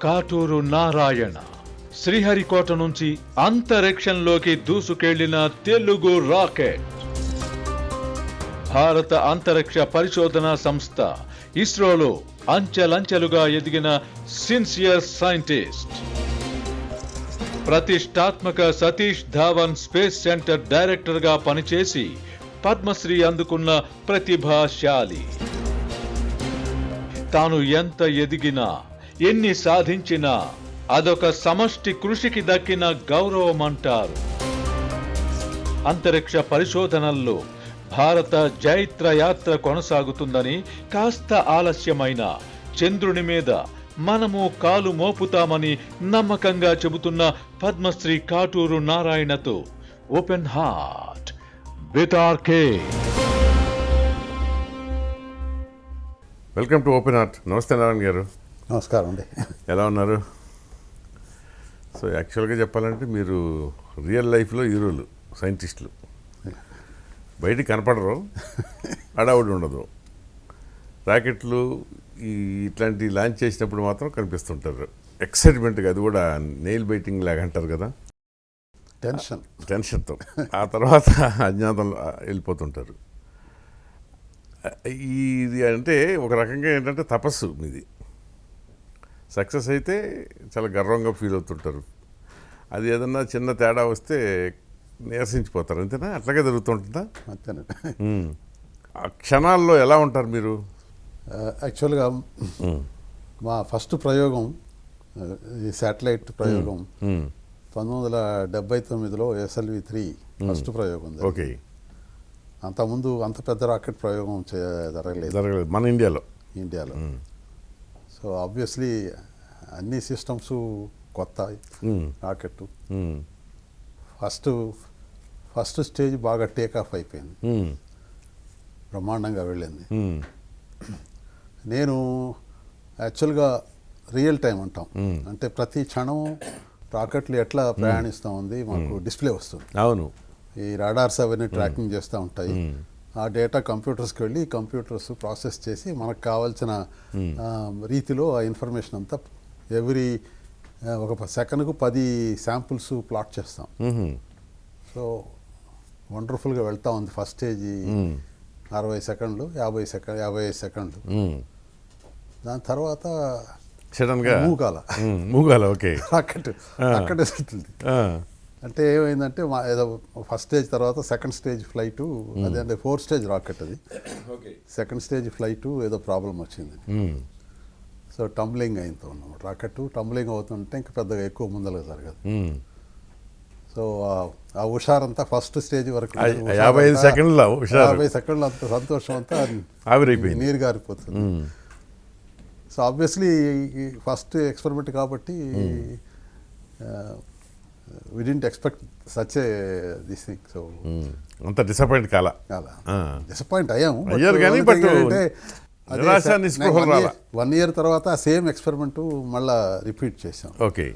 కాటూరు నారాయణ శ్రీహరికోట నుంచి అంతరిక్షంలోకి దూసుకెళ్లిన తెలుగు రాకెట్. భారత అంతరిక్ష పరిశోధనా సంస్థ ఇస్రోలో అంచెలంచెలుగా ఎదిగిన సిన్సియర్ సైంటిస్ట్. ప్రతిష్టాత్మక Satish Dhawan space centre director గా పనిచేసి పద్మశ్రీ అందుకున్న ప్రతిభాశాలి. తాను ఎంత ఎదిగినా, ఎన్ని సాధించినా అదొక సమష్టి కృషికి దక్కిన గౌరవం అంటారు. అంతరిక్ష పరిశోధనల్లో భారత జైత్ర యాత్ర కొనసాగుతుందని కాస్త ఆలస్యమైన చంద్రుని మీద మనము కాలు మోపుతామని నమ్మకంగా చెబుతున్న పద్మశ్రీ కాటూరు నారాయణతో open heart OHRK. Welcome to open heart. నమస్తే నారాయణ గారు. నమస్కారం అండి. ఎలా ఉన్నారు? సో యాక్చువల్గా చెప్పాలంటే మీరు రియల్ లైఫ్లో హీరోలు, సైంటిస్టులు. బయటికి కనపడరు, అడావుడి ఉండదు. రాకెట్లు ఇట్లాంటి లాంచ్ చేసినప్పుడు మాత్రం కనిపిస్తుంటారు ఎక్సైట్మెంట్గా. అది కూడా నెయిల్ బైటింగ్ లాగా అంటారు కదా, టెన్షన్తో. ఆ తర్వాత అజ్ఞాతంలో వెళ్ళిపోతుంటారు. ఇది అంటే ఒక రకంగా ఏంటంటే తపస్సు మీది. సక్సెస్ అయితే చాలా గర్వంగా ఫీల్ అవుతుంటారు. అది ఏదన్నా చిన్న తేడా వస్తే నీరసించిపోతారు. అంతేనా? అట్లాగే జరుగుతుంటుందా? అంతేనండి. ఆ క్షణాల్లో ఎలా ఉంటారు మీరు? యాక్చువల్గా మా ఫస్ట్ ప్రయోగం, ఈ శాటిలైట్ ప్రయోగం 1979లో SLV-3 ఫస్ట్ ప్రయోగం. ఓకే. అంతకుముందు అంత పెద్ద రాకెట్ ప్రయోగం జరగలేదు మన ఇండియాలో. సో ఆబ్వియస్లీ అన్ని సిస్టమ్స్ కొత్త. రాకెట్ ఫస్ట్ స్టేజ్ బాగా టేక్ ఆఫ్ అయిపోయింది, బ్రహ్మాండంగా వెళ్ళింది. నేను యాక్చువల్గా రియల్ టైం అంటాం, అంటే ప్రతి క్షణం రాకెట్లు ఎట్లా ప్రయాణిస్తూ ఉంది మాకు డిస్ప్లే వస్తుంది. అవును. ఈ రాడార్స్ అవన్నీ ట్రాకింగ్ చేస్తూ ఉంటాయి. ఆ డేటా కంప్యూటర్స్కి వెళ్ళి కంప్యూటర్స్ ప్రాసెస్ చేసి మనకు కావాల్సిన రీతిలో ఆ ఇన్ఫర్మేషన్ అంతా ఒక సెకండ్కు 10 శాంపుల్స్ ప్లాట్ చేస్తాం. సో వండర్ఫుల్గా వెళ్తా ఉంది. ఫస్ట్ స్టేజీ 60 సెకండ్లు, 55 సెకండ్లు. దాని తర్వాత సడన్గా మూగాల ఓకే రాకెట్ అక్కడే వెళ్తుంది. అంటే ఏమైందంటే ఏదో ఫస్ట్ స్టేజ్ తర్వాత సెకండ్ స్టేజ్ ఫ్లైట్, అదే 4 స్టేజ్ రాకెట్ అది. సెకండ్ స్టేజ్ ఫ్లైట్ ఏదో ప్రాబ్లం వచ్చింది. సో టంబ్లింగ్ అయింది అన్నమాట. రాకెట్ టంబ్లింగ్ అవుతుంటే ఇంకా పెద్దగా ఎక్కువ ముందరగా జరగదు. సో ఆ హుషారంతా ఫస్ట్ స్టేజ్ వరకు 50 సెకండ్ల అంత సంతోషం అంతా ఆవిరైపోయింది, నీరు గారిపోతుంది. సో ఆబ్వియస్లీ ఫస్ట్ ఎక్స్పెరిమెంట్ కాబట్టి we didn't expect such a this thing. So అంత డిసప్పాయింట్ డిసప్పాయింట్ అయ్యాము. అంటే 1 year తర్వాత సేమ్ ఎక్స్పెరిమెంట్ మళ్ళా రిపీట్ చేసాం. Okay.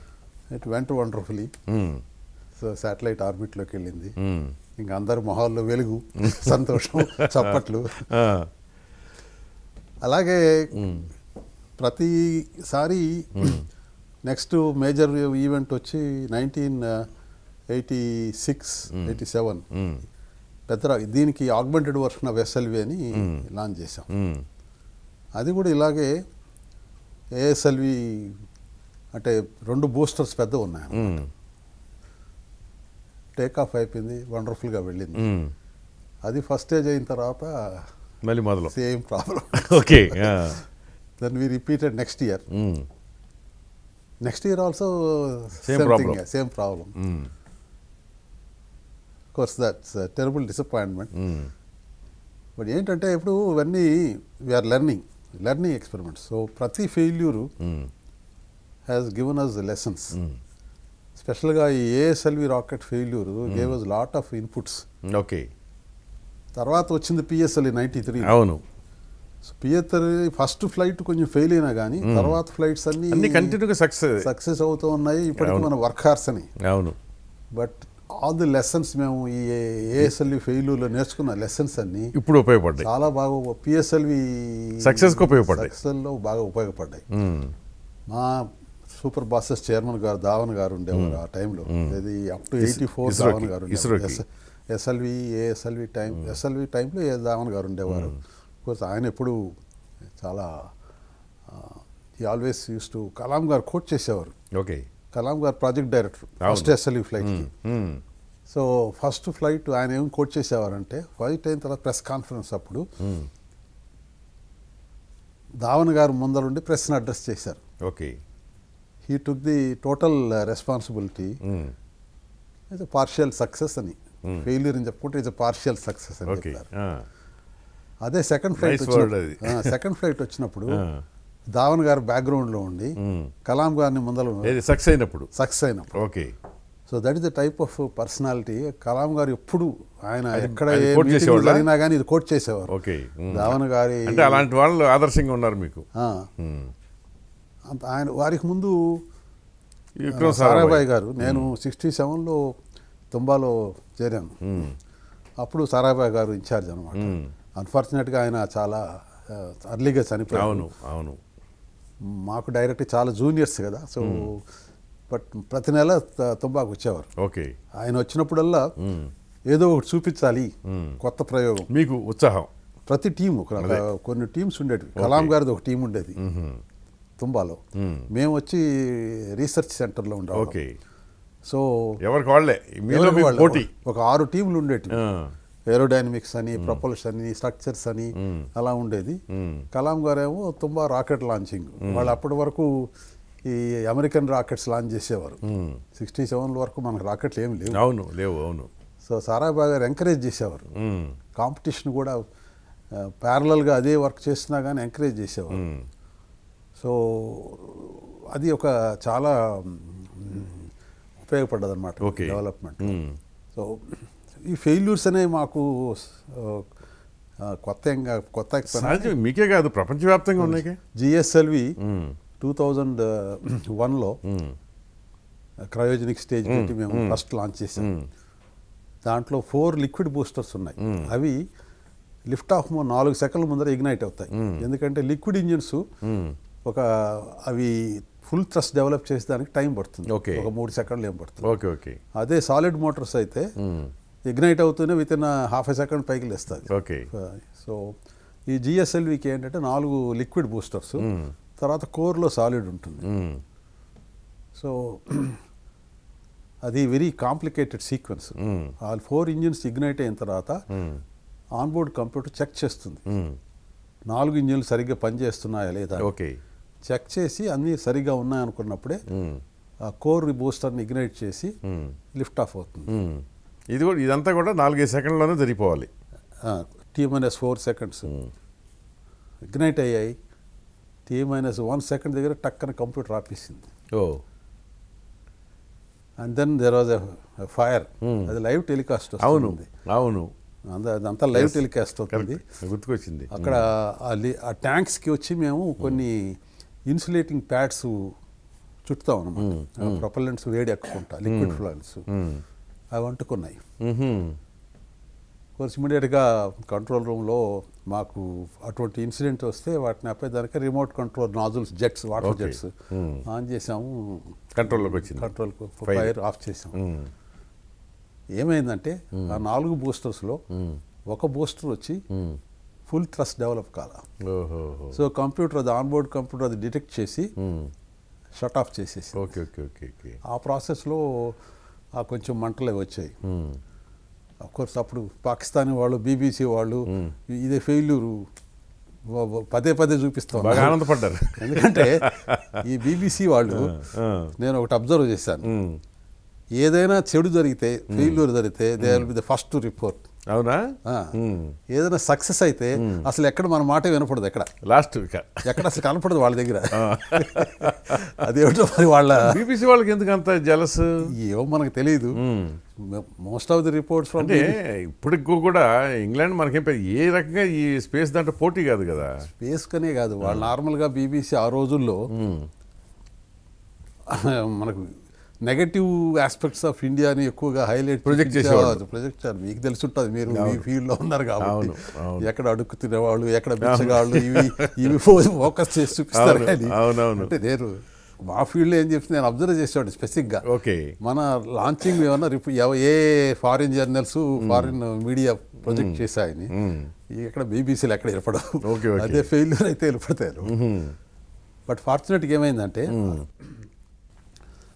It went wonderfully. So satellite ఆర్బిట్లోకి వెళ్ళింది. ఇంకా అందరు మొహాల్లో వెలుగు, సంతోషం, చప్పట్లు. అలాగే ప్రతిసారి నెక్స్ట్ మేజర్ ఈవెంట్ వచ్చి 1986-87 పెద్ద దీనికి ఆగ్మెంటెడ్ వర్షన్ ఆఫ్ SLV అని లాంచ్ చేసాం. అది కూడా ఇలాగే ASLV అంటే 2 బూస్టర్స్ పెద్ద ఉన్నాయి. టేక్ ఆఫ్ అయిపోయింది, వండర్ఫుల్గా వెళ్ళింది. అది ఫస్ట్ స్టేజ్ అయిన తర్వాత మళ్ళీ మొదలు same problem. Okay. Then we repeated next year also same problem. Of course that's a terrible disappointment. But ఏంటంటే ఇప్పుడు ఇవన్నీ we are learning experiments. So ప్రతి failure has given us lessons. స్పెషల్గా ఈ ASLV rocket failure gave us lot of inputs. Okay. తర్వాత వచ్చింది PSLV 93. అవును. PSLV first flight కొంచెం ఫెయిల్ అయినా కానీ తర్వాత ఫ్లైట్స్ అన్ని కంటిన్యూగా సక్సెస్ అవుతూ ఉన్నాయి. ఇప్పటికీ మన వర్క్ హార్స్ అని. అవును. బట్ ఆల్ ది లెసన్స్ మేము ఈ ASLV ఫెయిల్యూర్లో నేర్చుకున్న లెసన్స్ అన్ని ఇప్పుడు ఉపయోగపడ్డాయి. చాలా బాగా PSLV సక్సెస్లో బాగా ఉపయోగపడ్డాయి. మా సూపర్ బాసెస్ చైర్మన్ గారు ధావన్ గారు ఉండేవారు ఆ టైంలో. ఇది అప్ టు 84 ఇస్రోకి, ధావన్ గారు ఇస్రోకి. ఎస్ఎల్వి టైంలో ధావన్ గారు ఉండేవారు. కోర్స్ ఆయన ఎప్పుడు చాలా ఈ ఆల్వేస్ యూస్ టు కలాం గారు కోచ్ చేసేవారు. Okay. Kalam garu project director first SLV ఫ్లైట్కి. సో ఫస్ట్ ఫ్లైట్ ఆయన ఏం కోచ్ చేసేవారంటే, ఫ్లైట్ అయిన తర్వాత ప్రెస్ కాన్ఫరెన్స్ అప్పుడు ధావన్ గారు ముందరుండి ప్రెస్ని అడ్రస్ చేశారు. Okay. He took the total responsibility. It's partial success అని, ఫెయిల్యూర్ అని చెప్పుకుంటే ఇట్స్ పార్షియల్ సక్సెస్ అని ఓకే. చెప్పారు. అదే సెకండ్ ఫ్లైట్ వచ్చినప్పుడు ధావన్ గారు బ్యాక్గ్రౌండ్లో ఉండి కలాం గారిని ముందర సక్సెస్ అయినప్పుడు. Okay. So that is the type of personality. Kalam గారు ఎప్పుడు ఆయన ఎక్కడ ఏ మీటింగ్ జరిగినా కానీ ఇది కోట్ చేసేవారు. ఓకే. ధావన్ గారి అంటే అలాంటి వాళ్ళు ఆదర్శంగా ఉన్నారు మీకు. అంత ఆయన వారికి ముందు విక్రమ్ సారాభాయ్ గారు, నేను 67లో తుంబాలో చేరాను. అప్పుడు సారాభాయ్ గారు ఇన్ఛార్జ్ అనమాట. అన్ఫార్చునేట్గా ఆయన చాలా అర్లీగా చనిపోయారు. అవును, అవును. మాకు డైరెక్ట్ చాలా జూనియర్స్ కదా. సో బట్ ప్రతి నెల తుంబాకు వచ్చేవారు. ఓకే. ఆయన వచ్చినప్పుడల్లా ఏదో ఒకటి చూపించాలి, కొత్త ప్రయోగం. మీకు ఉత్సాహం. ప్రతి టీము కొన్ని టీమ్స్ ఉండేవి. కలాం గారిది ఒక టీం ఉండేది తుంబాలో. మేము వచ్చి రీసెర్చ్ సెంటర్లో ఉండేవాళ్ళం. ఓకే. సో ఎవరికి వాళ్ళే పోటీ. ఒక 6 టీంలు ఉండేవి. ఏరోడైనమిక్స్ అని, ప్రొపల్షన్ అని, స్ట్రక్చర్స్ అని అలా ఉండేది. కలాం గారేమో తుంబా రాకెట్ లాంచింగ్. వాళ్ళు అప్పటి వరకు ఈ అమెరికన్ రాకెట్స్ లాంచ్ చేసేవారు. 67 వరకు మనకు రాకెట్లు ఏమి లేవు. అవును, లేవు. అవును. సో సారాభాయ్ గారు ఎంకరేజ్ చేసేవారు. కాంపిటీషన్ కూడా ప్యారలల్గా అదే వర్క్ చేసినా కానీ ఎంకరేజ్ చేసేవారు. సో అది ఒక చాలా ఉపయోగపడ్డది అనమాట డెవలప్మెంట్. సో ఈ ఫెయిల్యూర్స్ అనేవి మాకు కొత్త మీకే కాదు, ప్రపంచవ్యాప్తంగా ఉన్నాయి. జిఎస్ఎల్వి 2001లో క్రయోజనిక్ స్టేజ్ పెట్టి మేము ఫస్ట్ లాంచ్ చేసాం. దాంట్లో 4 లిక్విడ్ బూస్టర్స్ ఉన్నాయి. అవి లిఫ్ట్ ఆఫ్ 4 సెకండ్ల ముందర ఇగ్నైట్ అవుతాయి. ఎందుకంటే లిక్విడ్ ఇంజిన్స్ అవి ఫుల్ థ్రస్ట్ డెవలప్ చేసేదానికి టైం పడుతుంది. ఒక 3 సెకండ్లు ఏం పడుతుంది. అదే సాలిడ్ మోటార్స్ అయితే ఇగ్నైట్ అవుతూనే with in half a second పైకి లేస్తుంది. సో ఈ జిఎస్ఎల్వికి ఏంటంటే 4 లిక్విడ్ బూస్టర్స్, తర్వాత కోర్లో సాలిడ్ ఉంటుంది. సో అది వెరీ కాంప్లికేటెడ్ సీక్వెన్స్. ఆ 4 ఇంజిన్స్ ఇగ్నైట్ అయిన తర్వాత ఆన్బోర్డ్ కంప్యూటర్ చెక్ చేస్తుంది 4 ఇంజిన్లు సరిగ్గా పనిచేస్తున్నాయా లేదా. చెక్ చేసి అన్నీ సరిగ్గా ఉన్నాయనుకున్నప్పుడే ఆ కోర్ బూస్టర్ని ఇగ్నైట్ చేసి లిఫ్ట్ ఆఫ్ అవుతుంది. ఇదంతా కూడా 4-5 సెకండ్లోనే జరిగిపోవాలి. T-4 సెకండ్స్ ఇగ్నైట్ అయ్యాయి. T-1 సెకండ్ దగ్గర టక్కన కంప్యూటర్ ఆపేసింది. And then there was a fire. అది లైవ్ టెలికాస్ట్ వస్తుంది. అవును, అదంతా లైవ్ టెలికాస్ట్ అవుతుంది. గుర్తుకొచ్చింది. అక్కడ ఆ ట్యాంక్స్కి వచ్చి మేము కొన్ని ఇన్సులేటింగ్ ప్యాడ్స్ చుట్టుతాం అన్నమాట. ప్రొపల్లెంట్స్ వేడి ఎక్కుంటా, లిక్విడ్ ఫ్లూయిడ్స్ అవి అంటుకున్నాయి. కోర్స్ ఇమీడియట్గా కంట్రోల్ రూమ్లో మాకు అటువంటి ఇన్సిడెంట్ వస్తే వాటిని ఆపేదానికి remote control nozzles jets, water jets on చేసాము. కంట్రోల్కు ఫైర్ ఆఫ్ చేసాము. ఏమైందంటే ఆ 4 బూస్టర్స్లో ఒక బూస్టర్ వచ్చి ఫుల్ థ్రస్ట్ డెవలప్ కాల. సో కంప్యూటర్ అది ఆన్బోర్డ్ కంప్యూటర్ అది డిటెక్ట్ చేసి షట్ ఆఫ్ చేసేసి ఆ ప్రాసెస్లో కొంచెం మంటలు వచ్చాయి. అఫ్కోర్స్ అప్పుడు పాకిస్తానీ వాళ్ళు, బీబీసీ వాళ్ళు ఇదే ఫెయిల్యూరు పదే చూపిస్తాం, బాగా ఆనందపడ్డారు. ఎందుకంటే ఈ బీబీసీ వాళ్ళు, నేను ఒకటి అబ్జర్వ్ చేశాను, ఏదైనా చెడు జరిగితే, ఫెయిల్యూర్ జరిగితే they will be the first to report. అవునా? ఏదైనా సక్సెస్ అయితే అసలు ఎక్కడ మన మాట వినపడదు, లాస్ట్ ఎక్కడ అసలు కనపడదు వాళ్ళ దగ్గర. అదేమిటో మరి వాళ్ళ బీబీసీ వాళ్ళకి ఎందుకు అంత జలస్ ఏమో మనకు తెలియదు. మోస్ట్ ఆఫ్ ది రిపోర్ట్స్ అంటే ఇప్పటికి కూడా ఇంగ్లాండ్ మనకేం ఏ రకంగా ఈ స్పేస్ దాంట్లో పోటీ కాదు కదా. స్పేస్ కనే కాదు, వాళ్ళు నార్మల్గా బీబీసీ ఆ రోజుల్లో మనకు నెగటివ్ ఆస్పెక్ట్స్ ఆఫ్ ఇండియాని ఎక్కువగా హైలైట్ ప్రొజెక్ట్ చేసేవాళ్ళు. మీకు తెలిసి ఉంటుంది, మీరు ఈ ఫీల్డ్లో ఉన్నారు కాబట్టి. ఎక్కడ అడుక్కు తినేవాళ్ళు, ఎక్కడ బిచ్చగాళ్ళు, ఇవి ఫోకస్ చేసి చూపిస్తారు. కానీ అంటే నేను మా ఫీల్డ్లో ఏం చెప్తుంది నేను అబ్జర్వ్ చేసేవాడు స్పెసిఫిక్గా. ఓకే. మన లాంచింగ్ ఏమన్నా ఏ foreign journals foreign media project చేశాయని ఇక్కడ బీబీసీలు ఎక్కడ ఏర్పడవు, అదే ఫెయిల్యూర్ అయితే ఏర్పడతారు. బట్ ఫార్చునేట్గా ఏమైందంటే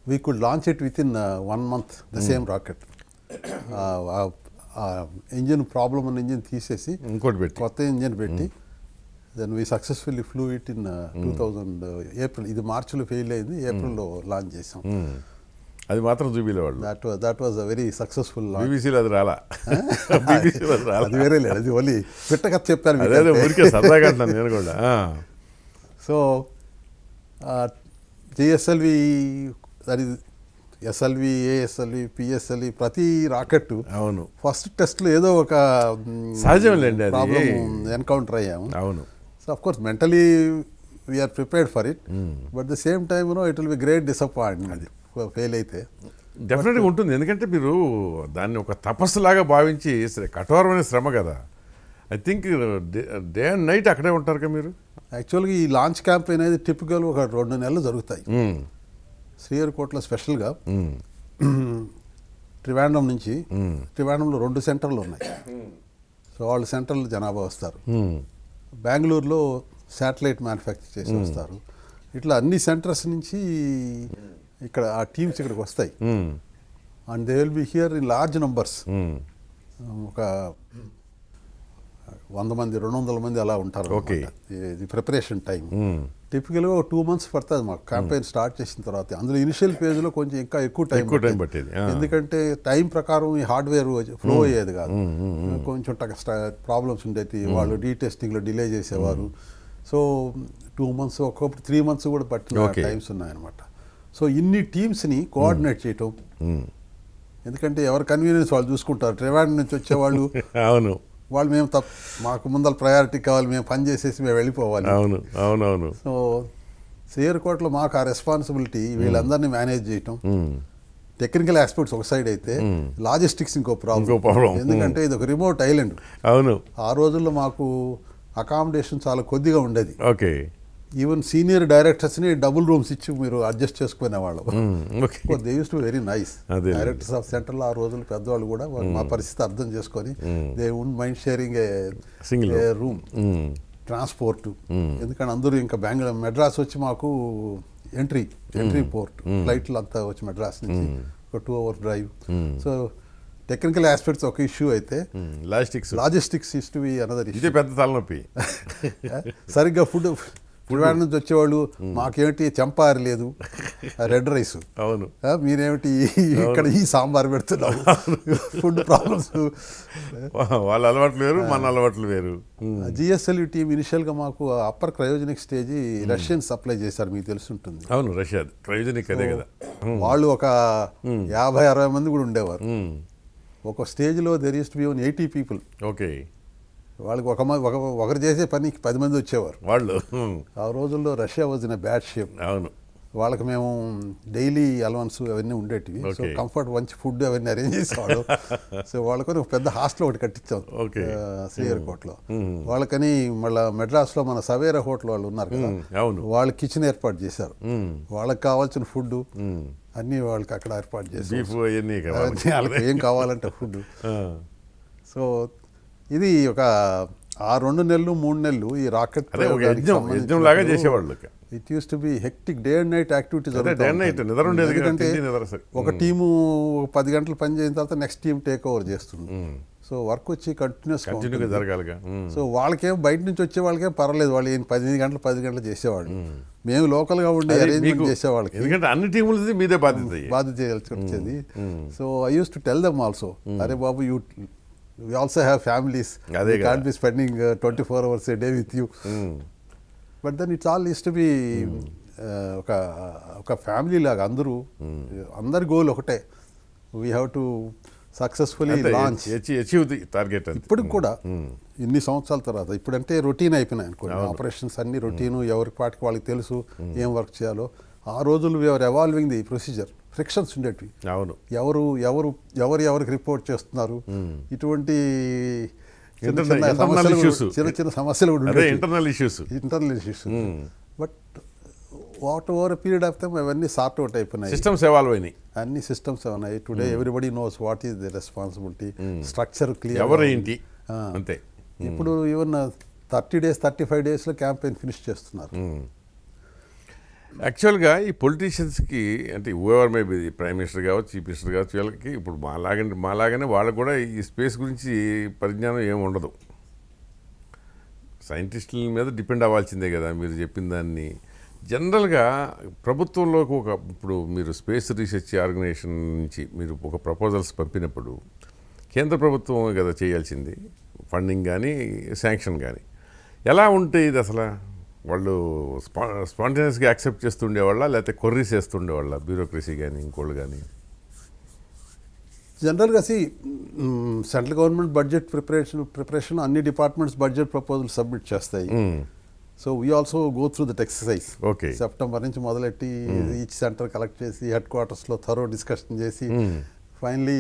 we could launch it within 1 month the same rocket. Engine problem ఉన్న ఇంజిన్ తీసేసి ఇంకోటి పెట్టి కొత్త ఇంజిన్ పెట్టి then we successfully flew it in 2000 April. ఇది మార్చిలో ఫెయిల్ అయింది, ఏప్రిల్లో లాంచ్ చేసాం. అది మాత్రం చూపిలే వాళ్ళు. That was a very successful. బీబీసీలో అది రాలా, అది వేరే లేదు, అది ఓన్లీ పిట్టకథ చెప్పాను. అదే ఊరికే సరదాగా అంటాను నేను కూడా. సో జిఎస్ఎల్వి, అది ఎస్ఎల్వి, ఏఎస్ఎల్వి, పిఎస్ఎల్వి, ప్రతి రాకెట్ అవును ఫస్ట్ టెస్ట్లో ఏదో ఒక సహజంలేండి ప్రాబ్లమ్ ఎన్కౌంటర్ అయ్యాము. అవును. So of course mentally we're prepared for it, but the same time it will be great disappointment అది ఫెయిల్ అయితే. డెఫినెట్గా ఉంటుంది, ఎందుకంటే మీరు దాన్ని ఒక తపస్సులాగా భావించి కఠోరమైన శ్రమ కదా. I think day and night అక్కడే ఉంటారు కదా మీరు. యాక్చువల్గా ఈ లాంచ్ క్యాంపెయిన్ అనేది టిపికల్ ఒక 2 నెలలు జరుగుతాయి. శ్రీహరికోటలో స్పెషల్గా ట్రివాండ్రం నుంచి, ట్రివాండ్రంలో 2 సెంటర్లు ఉన్నాయి. సో వాళ్ళు సెంటర్లు జనాభా వస్తారు. బెంగళూరులో శాటిలైట్ మ్యానుఫ్యాక్చర్ చేసి వస్తారు. ఇట్లా అన్ని సెంటర్స్ నుంచి ఇక్కడ ఆ టీమ్స్ ఇక్కడికి వస్తాయి. And they will be here in large numbers. ఒక 100 మంది 200 మంది అలా ఉంటారు. ఓకే. ఇది ప్రిపరేషన్ టైం టిపికల్గా 2 months పడుతుంది మాకు క్యాంపెయిన్ స్టార్ట్ చేసిన తర్వాత. అందులో ఇనిషియల్ పేజ్లో కొంచెం ఇంకా ఎక్కువ టైం పట్టేది, ఎందుకంటే టైం ప్రకారం ఈ హార్డ్వేర్ ఫ్లో అయ్యేది కాదు. కొంచెం ప్రాబ్లమ్స్ ఉండేది, వాళ్ళు టెస్టింగ్లో డిలే చేసేవారు. సో 2 months, ఒక్కొక్కటి 3 months కూడా పట్టిన టైమ్స్ ఉన్నాయన్నమాట. సో ఇన్ని టీమ్స్ని కోఆర్డినేట్ చేయటం, ఎందుకంటే ఎవరి కన్వీనియన్స్ వాళ్ళు చూసుకుంటారు. ట్రివాండ్రం నుంచి వచ్చేవాళ్ళు అవును, వాళ్ళు మేము మాకు ముందర ప్రయారిటీ కావాలి, మేము పని చేసేసి మేము వెళ్ళిపోవాలి. అవును అవునవును. సో శ్రీహరికోటలో మాకు ఆ రెస్పాన్సిబిలిటీ వీళ్ళందరినీ మేనేజ్ చేయటం. టెక్నికల్ ఆస్పెక్ట్స్ ఒక సైడ్ అయితే, లాజిస్టిక్స్ ఇంకో ప్రాబ్లం. ఎందుకంటే ఇది ఒక రిమోట్ ఐలాండ్. అవును. ఆ రోజుల్లో మాకు అకామిడేషన్ చాలా కొద్దిగా ఉండేది. ఓకే. ఈవెన్ సీనియర్ డైరెక్టర్స్ని డబుల్ రూమ్స్ ఇచ్చి మీరు అడ్జస్ట్ చేసుకునేవాళ్ళం. They use to very nice. Directors of సెంటర్లో ఆ రోజులు పెద్దవాళ్ళు కూడా మా పరిస్థితి అర్థం చేసుకొని they won't mind sharing a room. Transport, ఎందుకంటే అందరూ ఇంకా మెడ్రాస్ వచ్చి మాకు ఎంట్రీ పోర్ట్, ఫ్లైట్లు అంతా వచ్చి మెడ్రాస్ నుంచి ఒక 2 hour drive. So technical aspects ఒక ఇష్యూ అయితే, logistics is to be another issue. పెద్ద తలనొప్పి. సరిగ్గా ఫుడ్ నుంచి వచ్చేవాళ్ళు మాకేమిటి చెంపారి లేదు, రెడ్ రైస్. అవును. మీరేమిటి ఇక్కడ ఈ సాంబార్ పెడుతున్నావు. Food problems. వాళ్ళ అలవాట్లు వేరు, మన అలవాట్లు వేరు. జిఎస్ఎల్వి టీమ్ ఇనిషియల్గా మాకు upper cryogenic stage Russian supply చేశారు, మీకు తెలుసుంటుంది. అవును, రష్యా క్రయోజనిక్ అదే కదా. వాళ్ళు ఒక 50-60 మంది కూడా ఉండేవారు. ఒక స్టేజ్లో there use to B 80 people. Okay. వాళ్ళకి ఒకరు చేసే పనికి 10 మంది వచ్చేవారు వాళ్ళు. ఆ రోజుల్లో Russia was in a bad shape. అవును. వాళ్ళకి మేము డైలీ అలవన్స్ అవన్నీ ఉండేటివి. సో కంఫర్ట్ మంచి ఫుడ్ అవన్నీ అరేంజ్ చేసేవాడు. సో వాళ్ళకని ఒక పెద్ద హాస్టల్ ఒకటి కట్టించాం శ్రీహరికోటలో. వాళ్ళకని మళ్ళీ మెడ్రాస్లో మన సవేరా హోటల్ వాళ్ళు ఉన్నారు కదా, వాళ్ళ కిచెన్ ఏర్పాటు చేశారు. వాళ్ళకి కావాల్సిన ఫుడ్ అన్నీ వాళ్ళకి అక్కడ ఏర్పాటు చేశారు. వాళ్ళకి ఏం కావాలంటే ఫుడ్. సో ఇది ఒక 2 నెలలు 3 నెలలు ఈ రాకెట్ లాగా చేసేవాళ్ళు. It use to B hectic day and night activities. ఎందుకంటే ఒక టీము 10 గంటలు పని చేసిన తర్వాత నెక్స్ట్ టీం టేక్ ఓవర్ చేస్తుంది. సో వర్క్ వచ్చి కంటిన్యూస్గా జరగాలిగా. సో వాళ్ళకేం బయట నుంచి వచ్చే వాళ్ళకేం పర్లేదు, వాళ్ళు 10 గంటలు చేసేవాళ్ళు. మేము లోకల్గా ఉండే అరేంజ్మెంట్ చేసేవాళ్ళకి, ఎందుకంటే అన్ని టీములది మీదే బాధ్యత చేయాల్సి వచ్చేది. So I use to tell them also, అరే బాబు we also have families. We can't be spending 24 hours a day with you. But then it's all used to be ఒక ఫ్యామిలీ లాగా. అందరి గోల్ ఒకటే, we have to successfully launch, achieve the target. ఇప్పటికి కూడా ఇన్ని సంవత్సరాల తర్వాత ఇప్పుడంటే రొటీన్ అయిపోయినాయి అనుకోండి, ఆపరేషన్స్ అన్ని రొటీను, ఎవరికి పాటికి వాళ్ళకి తెలుసు ఏం వర్క్ చేయాలో. ఆ రోజులు we are evolving the procedure. Frictions ఉండేటివి. అవును. ఎవరికి రిపోర్ట్ చేస్తున్నారు, ఇటువంటి చిన్న సమస్యలు కూడా internal issues. But what over period of time అవన్నీ సార్ట్ అవుట్ అయిపోయినాయి, సిస్టమ్స్ ఎవాల్వ్ అయినాయి, అన్ని సిస్టమ్స్ ఉన్నాయి. Today everybody knows what is the responsibility, structure clear, ఎవరేంటి అంతే. ఇప్పుడు ఈవెన్ 30 days 35 daysలో క్యాంపెయిన్ ఫినిష్ చేస్తున్నారు. యాక్చువల్గా ఈ పొలిటీషియన్స్కి అంటే ఓవర్ మేబీ ప్రైమ్ మినిస్టర్ కావచ్చు, చీఫ్ మినిస్టర్ కావచ్చు, వీళ్ళకి ఇప్పుడు మాలాగానే వాళ్ళకు కూడా ఈ స్పేస్ గురించి పరిజ్ఞానం ఏమి ఉండదు. సైంటిస్టుల మీద డిపెండ్ అవ్వాల్సిందే కదా మీరు చెప్పిన దాన్ని. జనరల్గా ప్రభుత్వంలోకి ఇప్పుడు మీరు స్పేస్ రీసెర్చ్ ఆర్గనైజేషన్ నుంచి మీరు ఒక ప్రపోజల్స్ పంపినప్పుడు కేంద్ర ప్రభుత్వం కదా చేయాల్సింది, ఫండింగ్ కానీ శాంక్షన్ కానీ. ఎలా ఉంటాయి ఇది అసలు? వాళ్ళు స్పాంటేనియస్గా యాక్సెప్ట్ చేస్తుండేవాళ్ళ, లేకపోతే కొర్రీస్ చేస్తుండేవాళ్ళ బ్యూరోక్రసీ కానీ ఇంకోళ్ళు కానీ? జనరల్గా సెంట్రల్ గవర్నమెంట్ బడ్జెట్ ప్రిపరేషన్ అన్ని డిపార్ట్మెంట్స్ బడ్జెట్ ప్రపోజల్ సబ్మిట్ చేస్తాయి. So we also go through that exercise. Okay, September నుంచి మొదలెట్టి ఈచ్ సెంటర్ కలెక్ట్ చేసి హెడ్ క్వార్టర్స్లో థరో డిస్కషన్ చేసి ఫైనలీ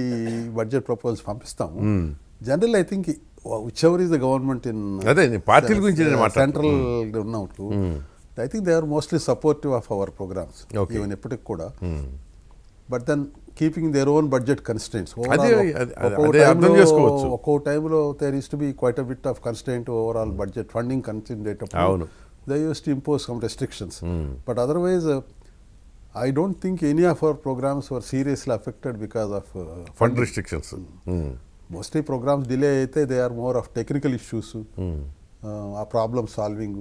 బడ్జెట్ ప్రపోజల్స్ పంపిస్తాము. General I think whichever is the government in అదే పార్టీల గురించి సెంట్రల్ ఉన్నప్పుడు I think they are mostly supportive of our programs even ఎప్పటికి కూడా. But then keeping their own budget constraints. ఒక్కో టైంలో there use to be quite a bit of constraint overall budget funding constraint. They use to impose some restrictions. But otherwise I don't think any of our programs were seriously affected because of fund restrictions. Mostly programs delay అయితే they are more of technical issues, ఆ problem solving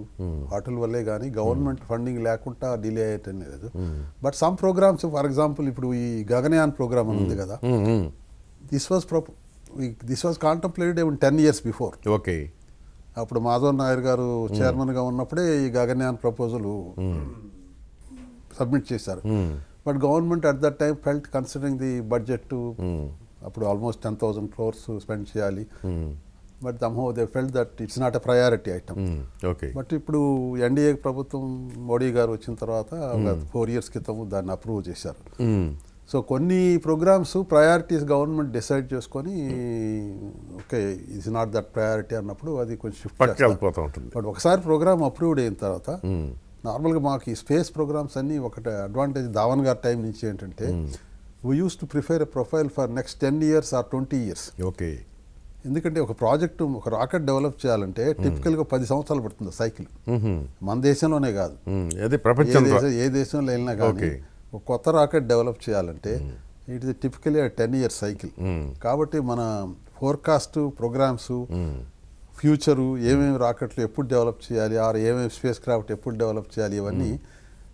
వాటి వల్లే కానీ government funding లేకుండా delay అయ్యేటం లేదు. But some programmes for example ఇప్పుడు ఈ గగనయాన్ ప్రోగ్రామ్ అని ఉంది కదా, this was contemplated even 10 years before. Okay, అప్పుడు మాధవ్ నాయర్ గారు చైర్మన్గా ఉన్నప్పుడే ఈ గగనయాన్ ప్రపోజల్ సబ్మిట్ చేశారు. But government at that time felt considering the budget అప్పుడు ఆల్మోస్ట్ 10,000 crores స్పెండ్ చేయాలి. But somehow they felt that it's not a priority item. Okay, but ఇప్పుడు NDA ప్రభుత్వం మోడీ గారు వచ్చిన తర్వాత 4 years క్రితం దాన్ని అప్రూవ్ చేశారు. సో కొన్ని ప్రోగ్రామ్స్ ప్రయారిటీస్ గవర్నమెంట్ డిసైడ్ చేసుకొని okay it's not that priority అన్నప్పుడు అది కొంచెం షిఫ్ట్ పట్టుకెళ్ళిపోతూ ఉంటుంది. బట్ ఒకసారి ప్రోగ్రామ్ అప్రూవ్డ్ అయిన తర్వాత నార్మల్గా మాకు ఈ స్పేస్ ప్రోగ్రామ్స్ అన్నీ ఒకటి అడ్వాంటేజ్ ధావన్ గారి టైం నుంచి ఏంటంటే we used to prefer a profile for next 10 years or 20 years. Okay, ఎందుకంటే ఒక ప్రాజెక్టు ఒక రాకెట్ డెవలప్ చేయాలంటే టిపికల్గా 10 సంవత్సరాలు పడుతుంది సైకిల్. మన దేశంలోనే కాదు, ఏ దేశంలో వెళ్ళినా కానీ ఒక కొత్త రాకెట్ డెవలప్ చేయాలంటే it is typically 10 years cycle. కాబట్టి మన ఫోర్కాస్ట్ ప్రోగ్రామ్స్ ఫ్యూచరు ఏమేమి రాకెట్లు ఎప్పుడు డెవలప్ చేయాలి, ఆర్ ఏమేమి స్పేస్ క్రాఫ్ట్ ఎప్పుడు డెవలప్ చేయాలి, ఇవన్నీ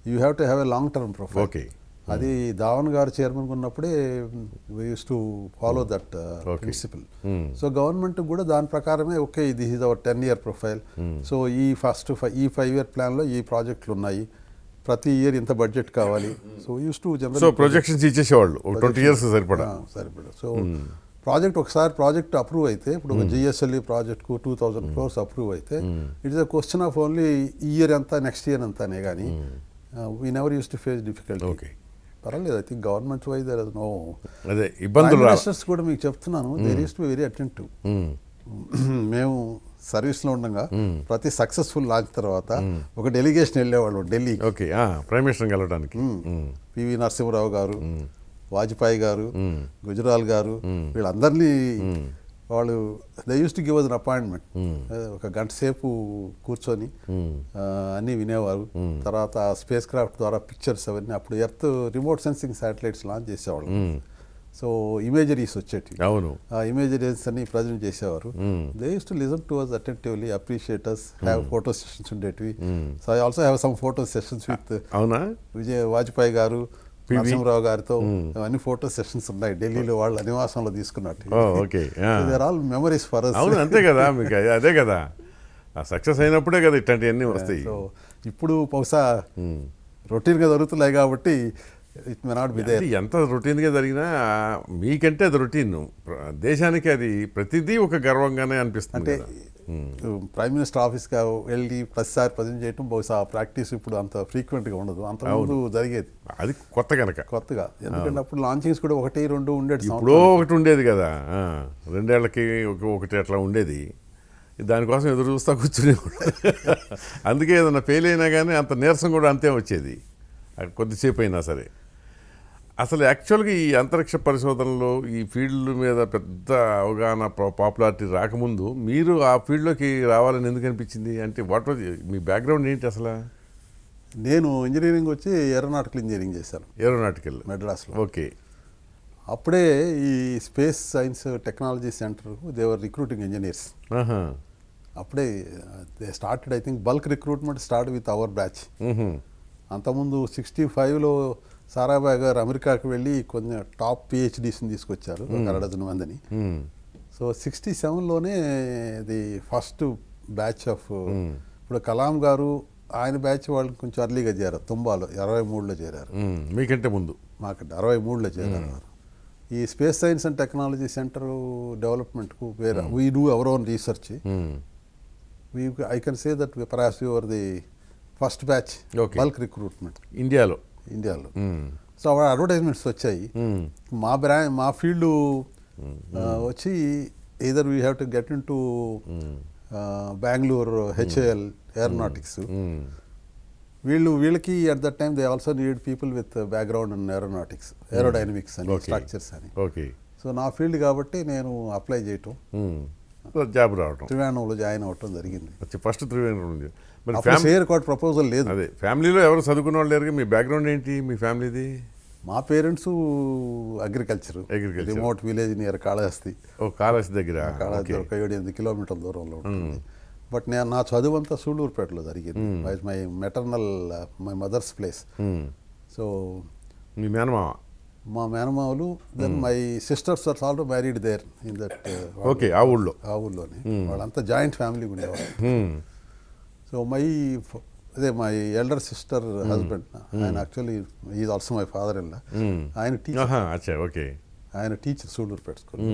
you have to have a long term profile. Okay, అది ధావన్ గారు చైర్మన్గా ఉన్నప్పుడే we used to follow that principle. So government కూడా దాని ప్రకారమే okay this is our 10 year profile. So ఈ 5 year ప్లాన్లో ఈ ప్రాజెక్టులు ఉన్నాయి, ప్రతి ఇయర్ ఇంత బడ్జెట్ కావాలి. So use to general projections ఇచ్చేసేవాళ్ళు 20 years సరిపడా. సో ఒకసారి ప్రాజెక్ట్ అప్రూవ్ అయితే ఇప్పుడు ఒక జిఎస్ఎల్ఈ ప్రాజెక్ట్కు 2,000 crores అప్రూవ్ అయితే it is a question of only ఈ ఇయర్ ఎంత నెక్స్ట్ ఇయర్ ఎంత అనే కానీ we never use to face difficulty. Okay, పర్వాలేదు. I think government wise there is no అదే ఇబ్బందులు. మినిస్టర్స్ కూడా మీకు చెప్తున్నాను there use to be very attentive. మేము సర్వీస్లో ఉండగా ప్రతి సక్సెస్ఫుల్ లాంచ్ తర్వాత ఒక డెలిగేషన్ వెళ్ళేవాళ్ళు ఢిల్లీ. ఓకే, ప్రైమ్ మినిస్టర్ వెళ్ళడానికి పివి నరసింహరావు గారు, వాజ్పేయి గారు, గుజరాల్ గారు, వీళ్ళందరినీ వాళ్ళు they use to give us an appointment. ఒక గంట సేపు కూర్చొని అన్నీ వినేవారు. తర్వాత స్పేస్ క్రాఫ్ట్ ద్వారా పిక్చర్స్ అవన్నీ అప్పుడు earth remote sensing satellites launch చేసేవాళ్ళు. సో ఇమేజరీస్ వచ్చేటివి, అవును, ఆ ఇమేజరీస్ అన్ని ప్రజెంట్ చేసేవారు. They use to listen to us attentively, appreciate us, have photo sessions ఉండేటివి. So I also have some photo sessions with Vajpayee garu, Narasimharao గారితో అన్ని ఫోటో సెషన్స్ ఉన్నాయి ఢిల్లీలో వాళ్ళ నివాసంలో తీసుకున్నట్టు. There all memories for us. అవును, అంతే కదా, మీకు అదే కదా సక్సెస్ అయినప్పుడే కదా ఇట్లాంటివన్నీ వస్తాయి. సో ఇప్పుడు బహుశా రొటీన్గా జరుగుతున్నాయి కాబట్టి it may not be there. ఎంత రొటీన్గా జరిగినా మీకంటే అది రొటీన్, దేశానికి అది ప్రతిదీ ఒక గర్వంగానే అనిపిస్తుంది. అంటే ప్రైమ్ మినిస్టర్ ఆఫీస్గా వెళ్ళి ప్రతిసారి ప్రజెంట్ చేయడం బహుశా ప్రాక్టీస్ ఇప్పుడు అంత ఫ్రీక్వెంట్గా ఉండదు, అంతకుముందు జరిగేది. అది కొత్తగా ఎందుకంటే అప్పుడు లాంచింగ్స్ కూడా 1-2 ఉండేది. ఇప్పుడు ఒకటి ఉండేది కదా, 2 ఏళ్ళకి ఒకటి అట్లా ఉండేది. దానికోసం ఎదురు చూస్తా కూర్చుని అందుకే ఏదైనా ఫెయిల్ అయినా కానీ అంత నీరసం కూడా అంతే వచ్చేది. అది కొద్దిసేపు అయినా సరే. అసలు యాక్చువల్గా ఈ అంతరిక్ష పరిశోధనలో ఈ ఫీల్డ్ మీద పెద్ద అవగాహన పాపులారిటీ రాకముందు మీరు ఆ ఫీల్డ్లోకి రావాలని ఎందుకు అనిపించింది? అంటే వాట్ వాజ్ మీ బ్యాక్గ్రౌండ్ ఏంటి అసలు? నేను ఇంజనీరింగ్ వచ్చి ఏరోనాటికల్ ఇంజనీరింగ్ చేశాను ఏరోనాటికల్. మెడ్రాస్లో. ఓకే. అప్పుడే ఈ స్పేస్ సైన్స్ టెక్నాలజీ సెంటర్కు దేవర్ రిక్రూటింగ్ ఇంజనీర్స్. అప్పుడే they started, I think bulk recruitment start with our batch. అంతకుముందు 65లో సారాభాయ్ గారు అమెరికాకు వెళ్ళి కొంచెం టాప్ పిహెచ్డీస్ని తీసుకొచ్చారు, ఒక 12 మందిని. సో 67లోనే ది ఫస్ట్ బ్యాచ్ ఆఫ్, ఇప్పుడు కలాం గారు ఆయన బ్యాచ్ వాళ్ళు కొంచెం అర్లీగా చేరారు, తుంబాలో 63లో చేరారు. మీకంటే ముందు? మాకంటే 63లో చేరారు. ఈ space science and technology centre డెవలప్మెంట్కు వేరే we do our own research. I can say that perhaps we were the first batch bulk recruitment ఇండియాలో. సో అడ్వర్టైజ్మెంట్స్ వచ్చాయి. మా ఫీల్డ్ వచ్చి either we have to get into Bangalore HAL aeronautics. వీళ్ళకి at that time they also need people with background in aeronautics, aerodynamics అని, structures అని. Okay. So నా field కాబట్టి నేను అప్లై చేయటం, జాబ్ రావటం, త్రివేణంలో జాయిన్ అవ్వటం జరిగింది. ఫస్ట్ త్రివేణం. షేర్ కోడ్ ప్రపోజల్ లేదు. అదే ఫ్యామిలీలో ఎవరు చదువుకున్న వాళ్ళు లేరు. మీ బ్యాక్గ్రౌండ్ ఏంటి మీ ఫ్యామిలీది? మా parents agriculture, remote village near Kalahasti. Kalahasti దగ్గర. కాళహస్తి ఒక 7-8 కిలోమీటర్ల దూరంలో ఉంటుంది. బట్ నా చదువు అంతా సూళ్ళూరుపేటలో జరిగింది. My maternal, my mother's place. So మీ మేనమామ? మా మేనమామలు, then my sisters are also married there in that. Okay. ఆ ఊళ్ళోనే వాళ్ళంతా జాయింట్ ఫ్యామిలీ ఉండేవాళ్ళు. So my elder sister husband, ఆయన actually is also my father in law. ఆయన టీచర్. ఓకే. ఆయన టీచర్ సూళ్ళూరుపేట స్కూల్.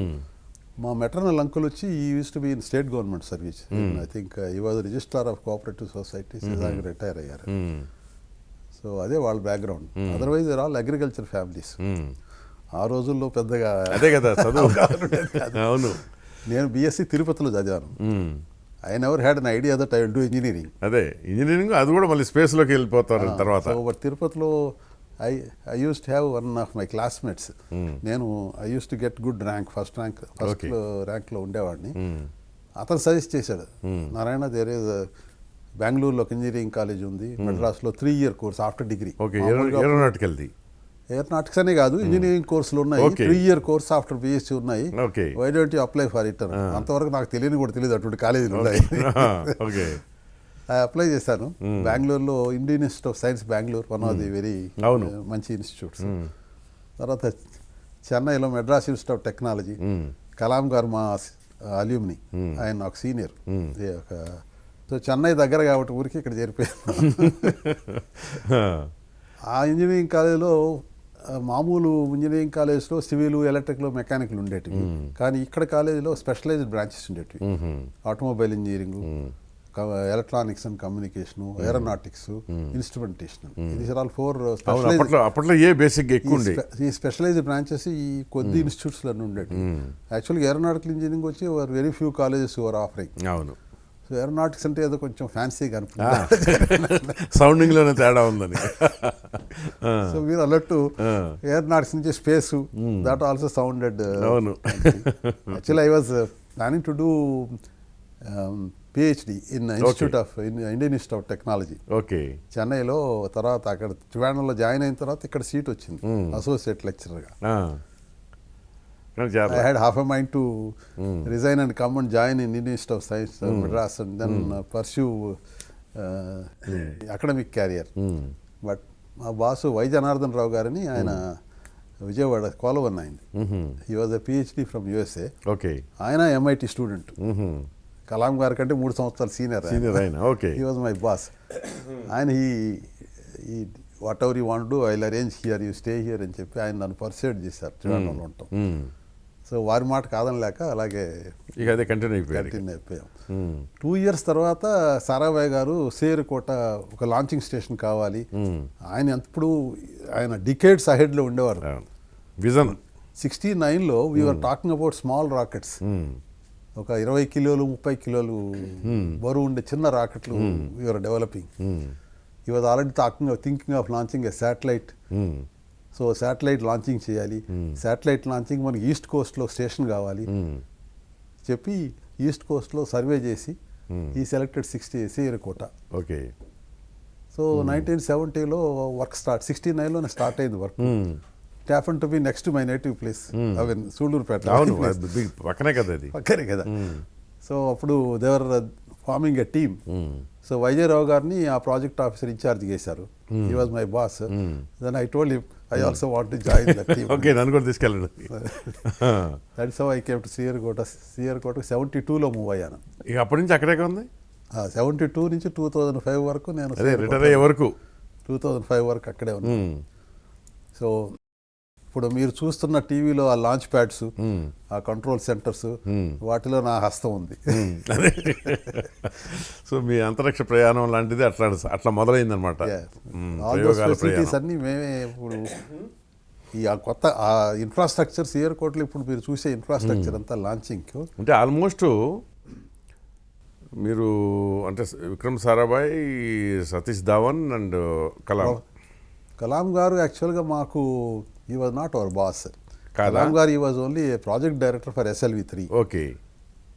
మా మెటర్నల్ అంకుల్ వచ్చి he use to be in state government service. I think he was registrar of cooperative societies. ఆయన retire అయ్యారు. So అదే వాళ్ళ background. Otherwise are all agriculture families. ఆ రోజుల్లో పెద్దగా అదే కదా చదువు. అవును. నేను బిఎస్సి తిరుపతిలో చదివాను. I never had an idea that I will do engineering. అదే ఇంజనీరింగ్, అది కూడా మళ్ళీ స్పేస్లోకి వెళ్ళిపోతారు తర్వాత. బట్ తిరుపతిలో I used to have one of my classmates. నేను I used to get good rank, first ర్యాంక్లో ఉండేవాడిని. అతను సజెస్ట్ చేశాడు, నారాయణ దేర్ ఈజ్ బెంగళూరులో ఇంజనీరింగ్ కాలేజ్ ఉంది, మెడ్రాస్లో 3-year course after degree. Aeronautics అనే కాదు, ఇంజనీరింగ్ కోర్సులు ఉన్నాయి, 3-year కోర్స్ ఆఫ్టర్ బిఎస్సీ ఉన్నాయి. Why don't you apply for it? అంతవరకు నాకు తెలియని కూడా తెలియదు అటువంటి కాలేజీలు ఉన్నాయి. అప్లై చేశాను. బెంగళూరులో Indian institute of science Bengaluru, one of the very మంచి ఇన్స్టిట్యూట్స్. తర్వాత చెన్నైలో Madras institute of technology, Kalam గారు మా అల్యూమిని, ఆయన నాకు సీనియర్. సో చెన్నై దగ్గర కాబట్టి ఊరికి ఇక్కడ చేరిపోయాను. ఆ ఇంజనీరింగ్ కాలేజీలో మామూలు ఇంజనీరింగ్ కాలేజ్లో సివిల్, ఎలక్ట్రికల్, మెకానికల్ ఉండేటివి. కానీ ఇక్కడ కాలేజీలో స్పెషలైజ్డ్ బ్రాంచెస్ ఉండేటివి. Automobile engineering, electronics and communication, aeronautics, instrumentation. These are all 4 అప్పట్లో ఏ బేసిక్ ఎక్కువ ఉండే. ఈ స్పెషలైజ్డ్ బ్రాంచెస్ ఈ కొద్ది ఇన్స్టిట్యూట్స్లో ఉండేవి. యాక్చువల్గా ఏరోనాటికల్ ఇంజనీరింగ్ వచ్చి very few colleges are offering. అవును. సో ఏరోనాటిక్స్ అంటే ఏదో కొంచెం ఫ్యాన్సీగా అనిపిస్తుంది, సౌండింగ్లోనే తేడా ఉందని. సో మీరు అన్నట్టు ఏరోనాటిక్స్ నుంచి స్పేస్, దట్ ఆల్సో సౌండెడ్. అవును. Actually I was planning to do PhD in institute of Indian institute of technology. Okay. చెన్నైలో. తర్వాత అక్కడ త్రివేణంలో జాయిన్ అయిన తర్వాత ఇక్కడ సీట్ వచ్చింది అసోసియేట్ లెక్చరర్గా. I had half a mind to resign and come and join in Indian Institute of Science, Madras, and then pursue academic career. But మా boss why Janardhan Rao గారని, ఆయన విజయవాడ కోలవన్ అయింది. He was a PhD from USA. Okay. ఆయన MIT student. Kalam గారి కంటే 3 సంవత్సరాలు senior ఆయన. Okay. He was my boss. ఆయన ఈ what ever you want do, I will arrange here, you stay here అని చెప్పి ఆయన నన్ను పర్సుయేట్ చేశారు త్రివేణంలో ఉంటాం. సో వారి మాట కాదనిలేక అలాగే కంటిన్యూ అయిపోయాం. 2 years తర్వాత సారాభాయ్ గారు సేరుకోట ఒక లాంచింగ్ స్టేషన్ కావాలి, ఆయన ఎప్పుడు ఆయన డికేడ్స్ అహెడ్లో ఉండేవారు. విజన్ 69లో we are talking about small rockets. ఒక 20 కిలోలు 30 కిలోలు బరువు ఉండే చిన్న రాకెట్లు we are developing. He was already thinking of launching a satellite. So satellite launching చేయాలి, శాటిలైట్ లాంచింగ్ మనకి ఈస్ట్ కోస్ట్లో స్టేషన్ కావాలి చెప్పి ఈస్ట్ కోస్ట్లో సర్వే చేసి ఈ సెలెక్టెడ్ 60 శ్రీహరికోట. ఓకే. సో 1970లో వర్క్ 69లోనే స్టార్ట్ అయింది work. It happen to be next my native place, Sullurpeta. పక్కనే కదా అది. పక్కనే కదా. సో అప్పుడు they were forming a team. So Vijayarao garu ఆ ప్రాజెక్ట్ ఆఫీసర్ ఇన్ఛార్జ్ చేశారు. He was my boss. Then I told him I also want to join the team. Okay, నన్ను కూడా తీసుకెళ్ళండి. That's how I came to Sriharikota. 72లో మూవ్ అయ్యాను. ఇక అప్పటి నుంచి అక్కడే ఉంది. 72 నుంచి 2005 వరకు నేను రిటైర్ అయ్యే వరకు 2005 వరకు అక్కడే ఉన్నాను. సో ఇప్పుడు మీరు చూస్తున్న టీవీలో ఆ లాంచ్ ప్యాడ్స్, ఆ కంట్రోల్ సెంటర్స్, వాటిలో నా హస్తం ఉంది. సో మీ అంతరిక్ష ప్రయాణం లాంటిది అట్లా మొదలైందనమాట. ఫెసిలిటీస్ అన్నీ మేమే. ఇప్పుడు ఈ కొత్త ఆ ఇన్ఫ్రాస్ట్రక్చర్ శ్రీహరికోటలో ఇప్పుడు మీరు చూసే ఇన్ఫ్రాస్ట్రక్చర్ అంతా లాంచింగ్ అంటే ఆల్మోస్ట్ మీరు అంటే విక్రమ్ సారాభాయ్, సతీష్ ధావన్ అండ్ కలాం గారు యాక్చువల్గా మాకు he was not our boss. కాదా? కలాం గారు he was only a project director for SLV3. Okay.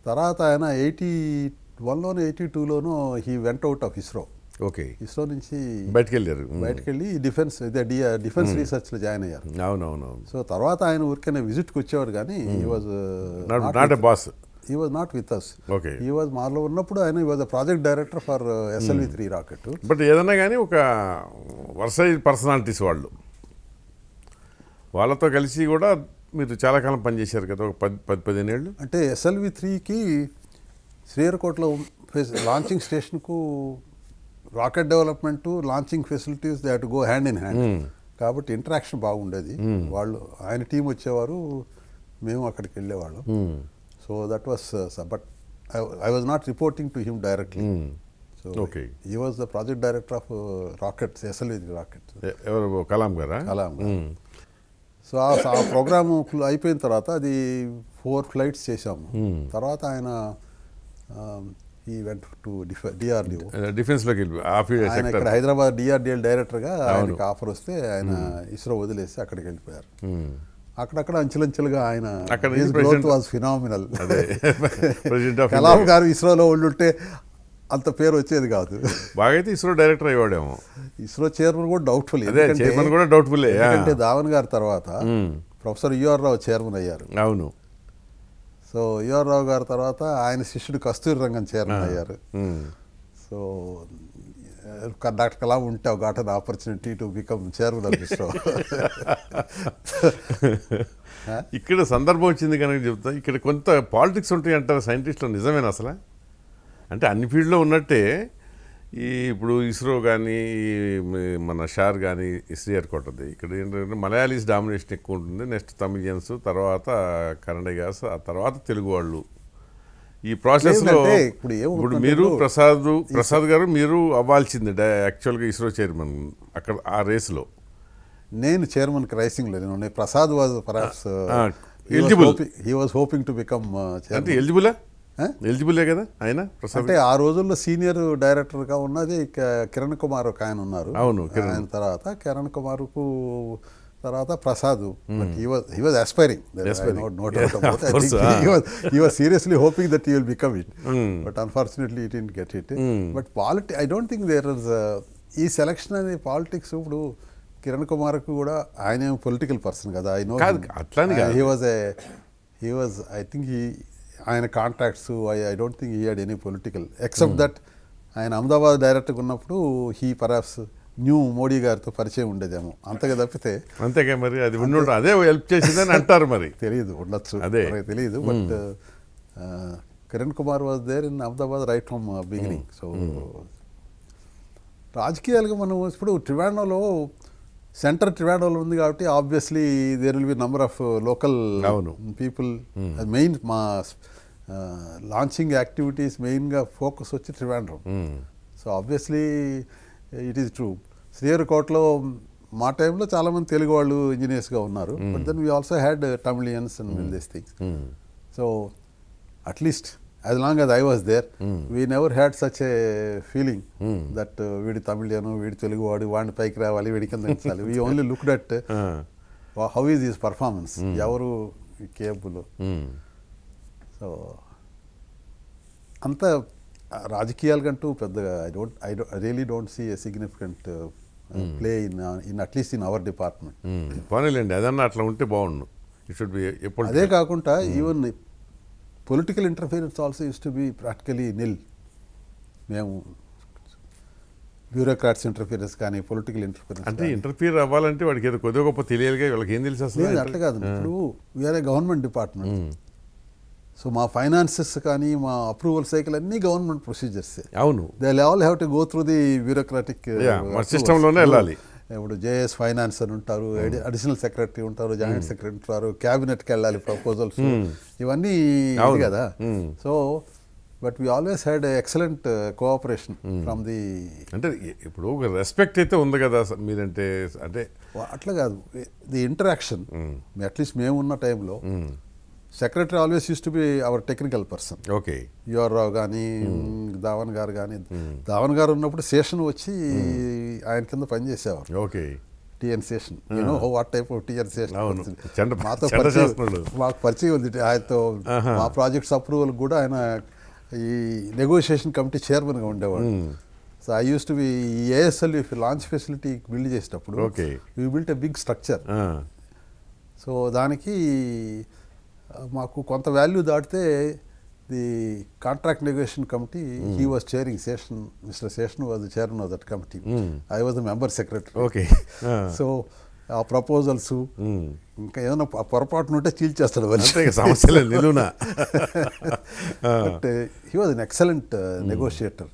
తర్వాత ఆయన 81లోనో 82లోనో he went out of ISRO. Okay. ISRO నుంచి బయటకెళ్ళి డిఫెన్స్ రీసెర్చ్లో జాయిన్ అయ్యారు. అవునవును. సో తర్వాత ఆయన ఊరికనే విజిట్కి వచ్చేవాడు కానీ he was not a boss. he was not with us. Okay. he was మాలో ఉన్నప్పుడు ఆయన he was a project director for SLV3 rocket. But ఏదన్నా కానీ ఒక వర్సైజ్ పర్సనాలిటీస్ వాళ్ళతో కలిసి కూడా మీరు చాలా కాలం పనిచేశారు కదా, ఒక 10-15 ఏళ్ళు. అంటే SLV3కి శ్రీహరికోటలో లాంచింగ్ స్టేషన్కు rocket development, launching facilities they have to go hand in hand. కాబట్టి ఇంటరాక్షన్ బాగుండేది. వాళ్ళు ఆయన టీం వచ్చేవారు, మేము అక్కడికి వెళ్ళేవాళ్ళం. So that was but I was not reporting to him directly. So he was the project director of rockets, SLV3 rockets. ఎవరు? కలాం గారా? కలాం. సో ఆ ప్రోగ్రాము అయిపోయిన తర్వాత అది 4 ఫ్లైట్స్ చేశాము. తర్వాత ఆయన ఈ వెంట్ టు DRDO, డిఫెన్స్లోకి ఆయన ఇక్కడ హైదరాబాద్ DRDL డైరెక్టర్గా ఆయనకి ఆఫర్ వస్తే ఆయన ఇస్రో వదిలేసి అక్కడికి వెళ్ళిపోయారు. అక్కడక్కడ అంచెలంచెలుగా ఆయన గ్రోత్ వాజ్ ఫినామినల్. కలాం గారు ఇస్రోలో ఉండుంటే అంత పేరు వచ్చేది కాదు. బాగా అయితే ఇస్రో డైరెక్టర్ అయ్యాడేమో. ఇస్రో చైర్మన్ కూడా డౌట్ఫుల్. ఎందుకంటే ధావన్ గారి తర్వాత ప్రొఫెసర్ UR రావు చైర్మన్ అయ్యారు. అవును. సో UR రావు గారి తర్వాత ఆయన శిష్యుడు కస్తూరి రంగన్ చైర్మన్ అయ్యారు. సో డాక్టర్ కలాం ఉంటే got an opportunity to become chairman of ISRO. ఇక్కడ సందర్భం వచ్చింది కనుక చెప్తా, ఇక్కడ కొంత పాలిటిక్స్ ఉంటాయి అంటారు సైంటిస్టులు, నిజమేనా అసలు? అంటే అన్ని ఫీల్డ్లో ఉన్నట్టే ఇప్పుడు ఇస్రో కానీ మన షార్ కానీ శ్రీహరికోటది, ఇక్కడ ఏంటంటే మలయాళీస్ డామినేషన్ ఎక్కువ ఉంటుంది. నెక్స్ట్ తమిళియన్స్, తర్వాత కన్నడగాస్, ఆ తర్వాత తెలుగు వాళ్ళు. ఈ ప్రాసెస్లో ఇప్పుడు మీరు ప్రసాద్ గారు మీరు అవ్వాల్సింది యాక్చువల్గా ఇస్రో చైర్మన్ అక్కడ ఆ రేస్లో. నేను చైర్మన్కి రైసింగ్లో నేను. Prasad was perhaps eligible. He was hoping to become అంటే ఎలిజిబులే కదా ఆయన. అంటే ఆ రోజుల్లో సీనియర్ డైరెక్టర్గా ఉన్నది కిరణ్ కుమార్ ఒక ఆయన ఉన్నారు. అవును. ఆయన తర్వాత కిరణ్ కుమార్కు తర్వాత Prasad. But he was aspiring. No doubt about it. I think he was seriously hoping that he will become it. But unfortunately he didn't get it. But I don't think there is ఈ selection అనేది politics. ఇప్పుడు కిరణ్ కుమార్కు కూడా ఆయన political person కదా. I know he was I think ఆయన contacts I don't think he had any political except that ఆయన అహ్మదాబాద్ డైరెక్టర్గా ఉన్నప్పుడు హీ పర్హాప్స్ న్యూ మోడీ గారితో పరిచయం ఉండేదేమో, అంతగా తప్పితే. అంతేగా మరి అది అదే హెల్ప్ చేసిందని అంటారు. మరి తెలియదు, ఉండొచ్చు, అదే తెలియదు. But Kiran Kumar was there in Ahmedabad right from beginning. So రాజకీయాలుగా మనం ఇప్పుడు ట్రివాండ్రోలో సెంటర్ ట్రివాండ్రోలో ఉంది కాబట్టి obviously there will be number of local people. Main మా లాంచింగ్ యాక్టివిటీస్ మెయిన్గా ఫోకస్ వచ్చి Trivandrum. So obviously it is true. శ్రీహరికోటలో మా టైంలో చాలామంది తెలుగు వాళ్ళు ఇంజనీర్స్గా ఉన్నారు. But then we also had Tamilians and these things. So at least as long as I was there we never had such a feeling that వీడి తమిళియను, వీడి తెలుగు వాడు, వాడిని పైకి రావాలి, వీడి కింద దించాలి. We only look that how is his performance, ఎవరు కేబుల్. సో అంత రాజకీయాలకంటూ పెద్దగా I really don't see a significant play in at least in our department. పోనీలేండి, అదన్నా అట్లా ఉంటే బాగుండు. It should be. అదే కాకుండా even political interference also use to be practically nil. మేము బ్యూరోక్రాట్స్ ఇంటర్ఫీరెన్స్ కానీ పొలిటికల్ ఇంటర్ఫీరెన్స్ అంటే ఇంటర్ఫీర్ అవ్వాలంటే వాడికి ఏదో కొద్దిగా గొప్ప తెలియాలిగా, వీళ్ళకి ఏం తెలిసి అసలు. లేదు అట్లా కాదు. ఇప్పుడు వీఆర్ గవర్నమెంట్ డిపార్ట్మెంట్. సో మా ఫైనాన్సెస్ కానీ మా అప్రూవల్ సైకిల్ అన్నీ గవర్నమెంట్ ప్రొసీజర్స్. అవును, they all have to go through the bureaucratic సిస్టంలోనే వెళ్ళాలి. ఇప్పుడు జేఎస్ ఫైనాన్స్ అని ఉంటారు, అడిషనల్ సెక్రటరీ ఉంటారు, జాయింట్ సెక్రటరీ ఉంటారు, క్యాబినెట్కి వెళ్ళాలి ప్రపోజల్స్, ఇవన్నీ ఇది కదా. So but we always had excellent cooperation from the. అంటే ఇప్పుడు ఒక రెస్పెక్ట్ అయితే ఉంది కదా మీరంటే. అంటే అట్లా కాదు, ది ఇంటరాక్షన్ అట్లీస్ట్ మేము ఉన్న టైంలో secretary always use to be our technical person. Okay, your Rao కానీ ధావన్ గారు కానీ, ధావన్ గారు ఉన్నప్పుడు శేషన్ వచ్చి ఆయన కింద పనిచేసేవారు. Okay, TN Seshan, you know what type of TN Seshan. మాతో మాకు పరిచయం ఉంది ఆయనతో. మా ప్రాజెక్ట్స్ అప్రూవల్ కూడా ఆయన ఈ నెగోషియేషన్ కమిటీ చైర్మన్గా ఉండేవాడు. So I use to be ASL launch facility build చేసేటప్పుడు we built a big structure. So దానికి మాకు కొంత వాల్యూ దాటితే the contract negotiation committee, he was chairing, Seshan, mister Seshan was the chairman of that committee. I was the member secretary. Okay, so ఆ proposals ఇంకా ఏమైనా పొరపాటున ఉంటే చీల్చేస్తాడు సమస్యలు నిలువునా. But he was an excellent negotiator.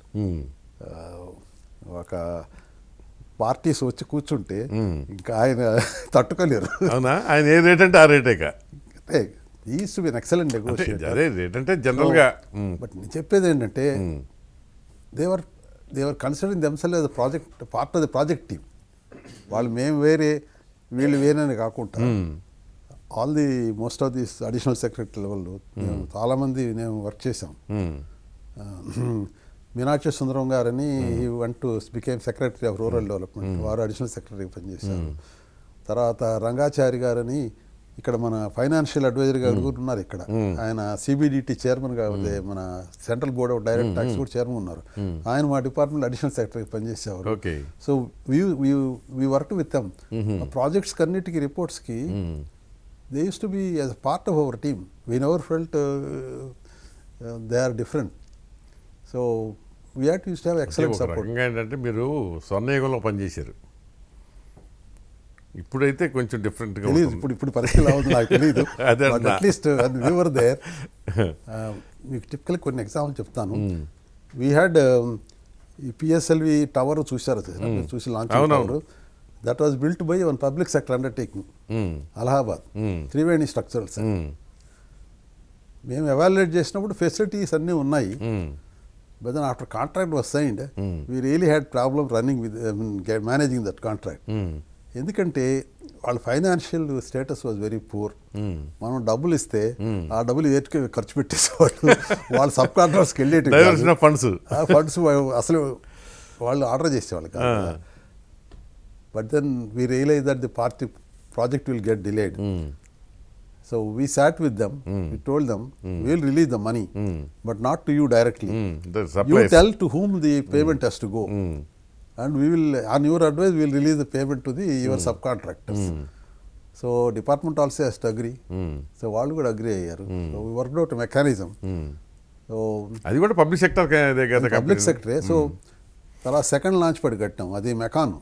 ఒక పార్టీస్ వచ్చి కూర్చుంటే ఇంకా ఆయన తట్టుకోలేరు. అవునా, ఆయన ఏ రేట్ అంటే ఆ రేటేక. He to be an excellent negotiator. అదే రేట్ అంటే జనరల్గా. బట్ నేను చెప్పేది ఏంటంటే they were considering themselves as project part of the project team. వాళ్ళు మేము వేరే వీళ్ళు వేరేని కాకుండా all the most of this additional secretary level చాలామంది మేము వర్క్ చేసాం. మీనాక్షి సుందరం గారని went to became secretary of rural development, వారు అడిషనల్ సెక్రటరీ పనిచేశారు. తర్వాత రంగాచారి గారని ఇక్కడ మన ఫైనాన్షియల్ అడ్వైజర్గా ఉన్నారు ఇక్కడ. ఆయన సిబిడిటి చైర్మన్గా, మన central board of direct tax కూడా చైర్మన్ ఉన్నారు. ఆయన మా డిపార్ట్మెంట్ అడిషనల్ సెక్రటరీ పనిచేసేవారు. So we work with them. Projects అన్నిటికీ రిపోర్ట్స్కి they use to be as part of our team. We never felt they are different. So we have to have excellent support. ఏంటంటే మీరు స్వర్ణయుగంలో పనిచేశారు, ఇప్పుడైతే కొంచెం డిఫరెంట్గా తెలియదు. ఇప్పుడు పరిస్థితి అవుతుంది నాకు తెలియదు. At least we were there. మీకు టిపికల్ కొన్ని ఎగ్జాంపుల్ చెప్తాను. వీ హ్యాడ్ ఈ పిఎస్ఎల్వి టవర్ చూశారు, చూసి launch tower. That was built by one public sector undertaking, Allahabad, Triveni structurals. మేము ఎవాల్యుయేట్ చేసినప్పుడు ఫెసిలిటీస్ అన్నీ ఉన్నాయి. But then after contract was signed we really had problem running with managing that contract. ఎందుకంటే వాళ్ళ financial status was very poor. మనం డబ్బులు ఇస్తే ఆ డబ్బులు ఏటుకే ఖర్చు పెట్టేసేవాళ్ళు. వాళ్ళ సబ్ కాంట్రాక్టర్స్కి వెళ్ళేటి ఫండ్స్ అసలు వాళ్ళు ఆర్డర్ చేసేవాళ్ళు కాదు. But then we realize that the project will get delayed. So we sat with them, we told them, we will release the money, but not to you directly. You tell to whom the payment has to go. And we will, on your advice, we will release the payment to your subcontractors. So department also has to agree. So వాళ్ళు కూడా agree అయ్యారు. So we worked out a mechanism. So అది కూడా public sector public సెక్టరే. So తర్వాత second launch పడి కట్టాం, అది MECON.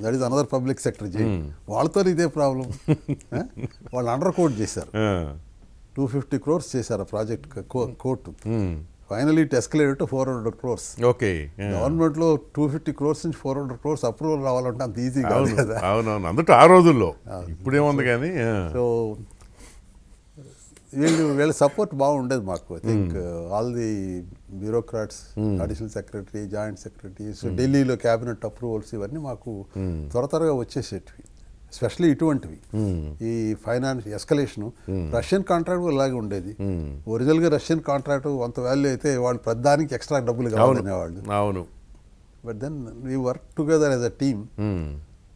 That is another public sector జైల్. వాళ్ళతో ఇదే ప్రాబ్లం. వాళ్ళు అండర్ కోట్ చేశారు, 250 crores చేశారు ఆ project court. Finally it escalated to 400 crores. Okay, గవర్నమెంట్లో 250 crores నుంచి 400 crores అప్రూవల్ రావాలంటే అంత ఈజీ కాదు కదా. అవునవును, అందులో ఆ రోజుల్లో. ఇప్పుడేముంది కానీ. సో వీళ్ళ సపోర్ట్ బాగుండేది మాకు. I think all the bureaucrats, additional secretary, joint secretaries, ఢిల్లీలో క్యాబినెట్ అప్రూవల్స్ ఇవన్నీ మాకు త్వరగా వచ్చేసేటివి. ఎస్పెషలీ ఇటువంటివి ఈ ఫైనాన్స్ ఎస్కలేషను రష్యన్ కాంట్రాక్ట్ అలాగే ఉండేది. ఒరిజినల్గా రష్యన్ కాంట్రాక్ట్ అంత వాల్యూ అయితే వాళ్ళు ప్రధానికి ఎక్స్ట్రా డబ్బులు కావాలనేవాళ్ళు. అవును. But then we work together as a team.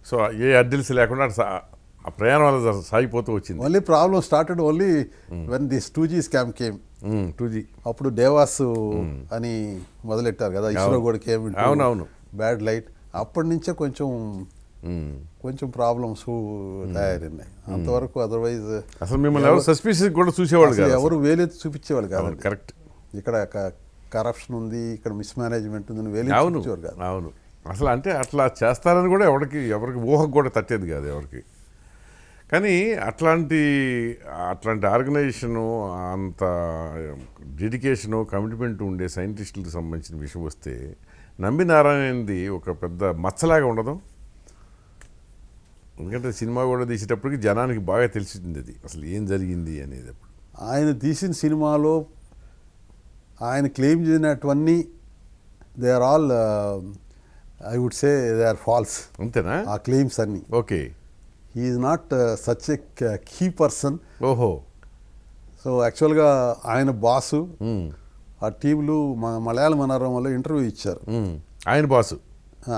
So ఏ అడ్డిల్స్ లేకుండా ఆ ప్రయాణం వల్ల సాగిపోతూ వచ్చింది. Only problem started only when this 2G scam came. 2G అప్పుడు దేవాస్ అని మొదలెట్టారు కదా, ఇస్రో కూడా కేమ్. అవునవును. Bad light. అప్పటి నుంచే కొంచెం ప్రాబ్లమ్స్ తయారైనాయి. అంతవరకు అదర్వైజ్ అసలు మిమ్మల్ని ఎవరు సస్పిషియస్ కూడా చూసేవాళ్ళు కాదు, ఎవరు వేలెత్తి చూపించేవాళ్ళు కాదు. కరెక్ట్. ఇక్కడ కరప్షన్ ఉంది, ఇక్కడ మిస్ మేనేజ్మెంట్ ఉంది, వేలెత్తి చూపించేవారు కాదు. అవును. అసలు అంటే అట్లా చేస్తారని కూడా ఎవరికి ఊహకు కూడా తట్టేది కాదు ఎవరికి. కానీ అట్లాంటి ఆర్గనైజేషను, అంత డెడికేషను, కమిట్మెంట్ ఉండే సైంటిస్టులకు సంబంధించిన విషయం వస్తే నంబి నారాయణది ఒక పెద్ద మచ్చలాగా ఉండదు. ఎందుకంటే సినిమా కూడా తీసేటప్పటికి జనానికి బాగా తెలిసింది అది అసలు ఏం జరిగింది అనేది. అప్పుడు ఆయన తీసిన సినిమాలో ఆయన క్లెయిమ్ చేసినటువన్నీ they are all I would say they are false. అంతేనా? ఆ క్లెయిమ్స్ అన్నీ. Okay. He is not such a key person. ఓహో. సో యాక్చువల్గా ఆయన బాసు ఆ టీంలు మలయాళ మనోరమలో ఇంటర్వ్యూ ఇచ్చారు. ఆయన బాసు,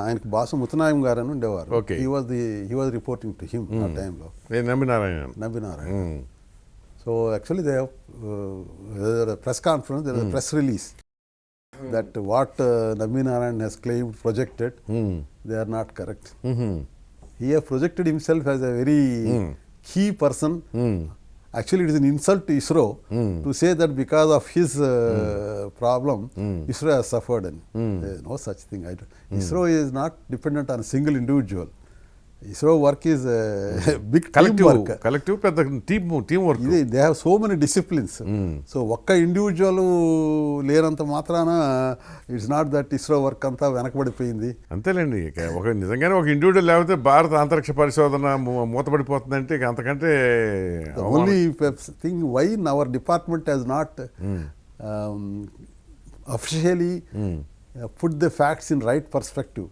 ఆయనకి బాసు ముత్తనాయం గారు అని ఉండేవారు. Okay. He was reporting to him ఆ టైంలో. Nambi Narayana. So actually they press conference, there was a press release that what Nambi Narayan has claimed, projected, they are not correct. He has projected himself as a very key person. Actually, it is an insult to ISRO to say that because of his problem, ISRO has suffered. There is no such thing. ISRO is not dependent on a single individual. ISRO work is a big team work. Collective పెద్ద team work. They have so many disciplines. So ఒక్క individual లేనంత మాత్రాన it's not that ISRO work అంతా వెనకబడిపోయింది. అంతేలేండి. నిజంగానే ఒక individual లేకపోతే భారత అంతరిక్ష పరిశోధన మూతపడిపోతుందంటే ఇక అంతకంటే. Only thing why our department has not officially put the facts in right perspective.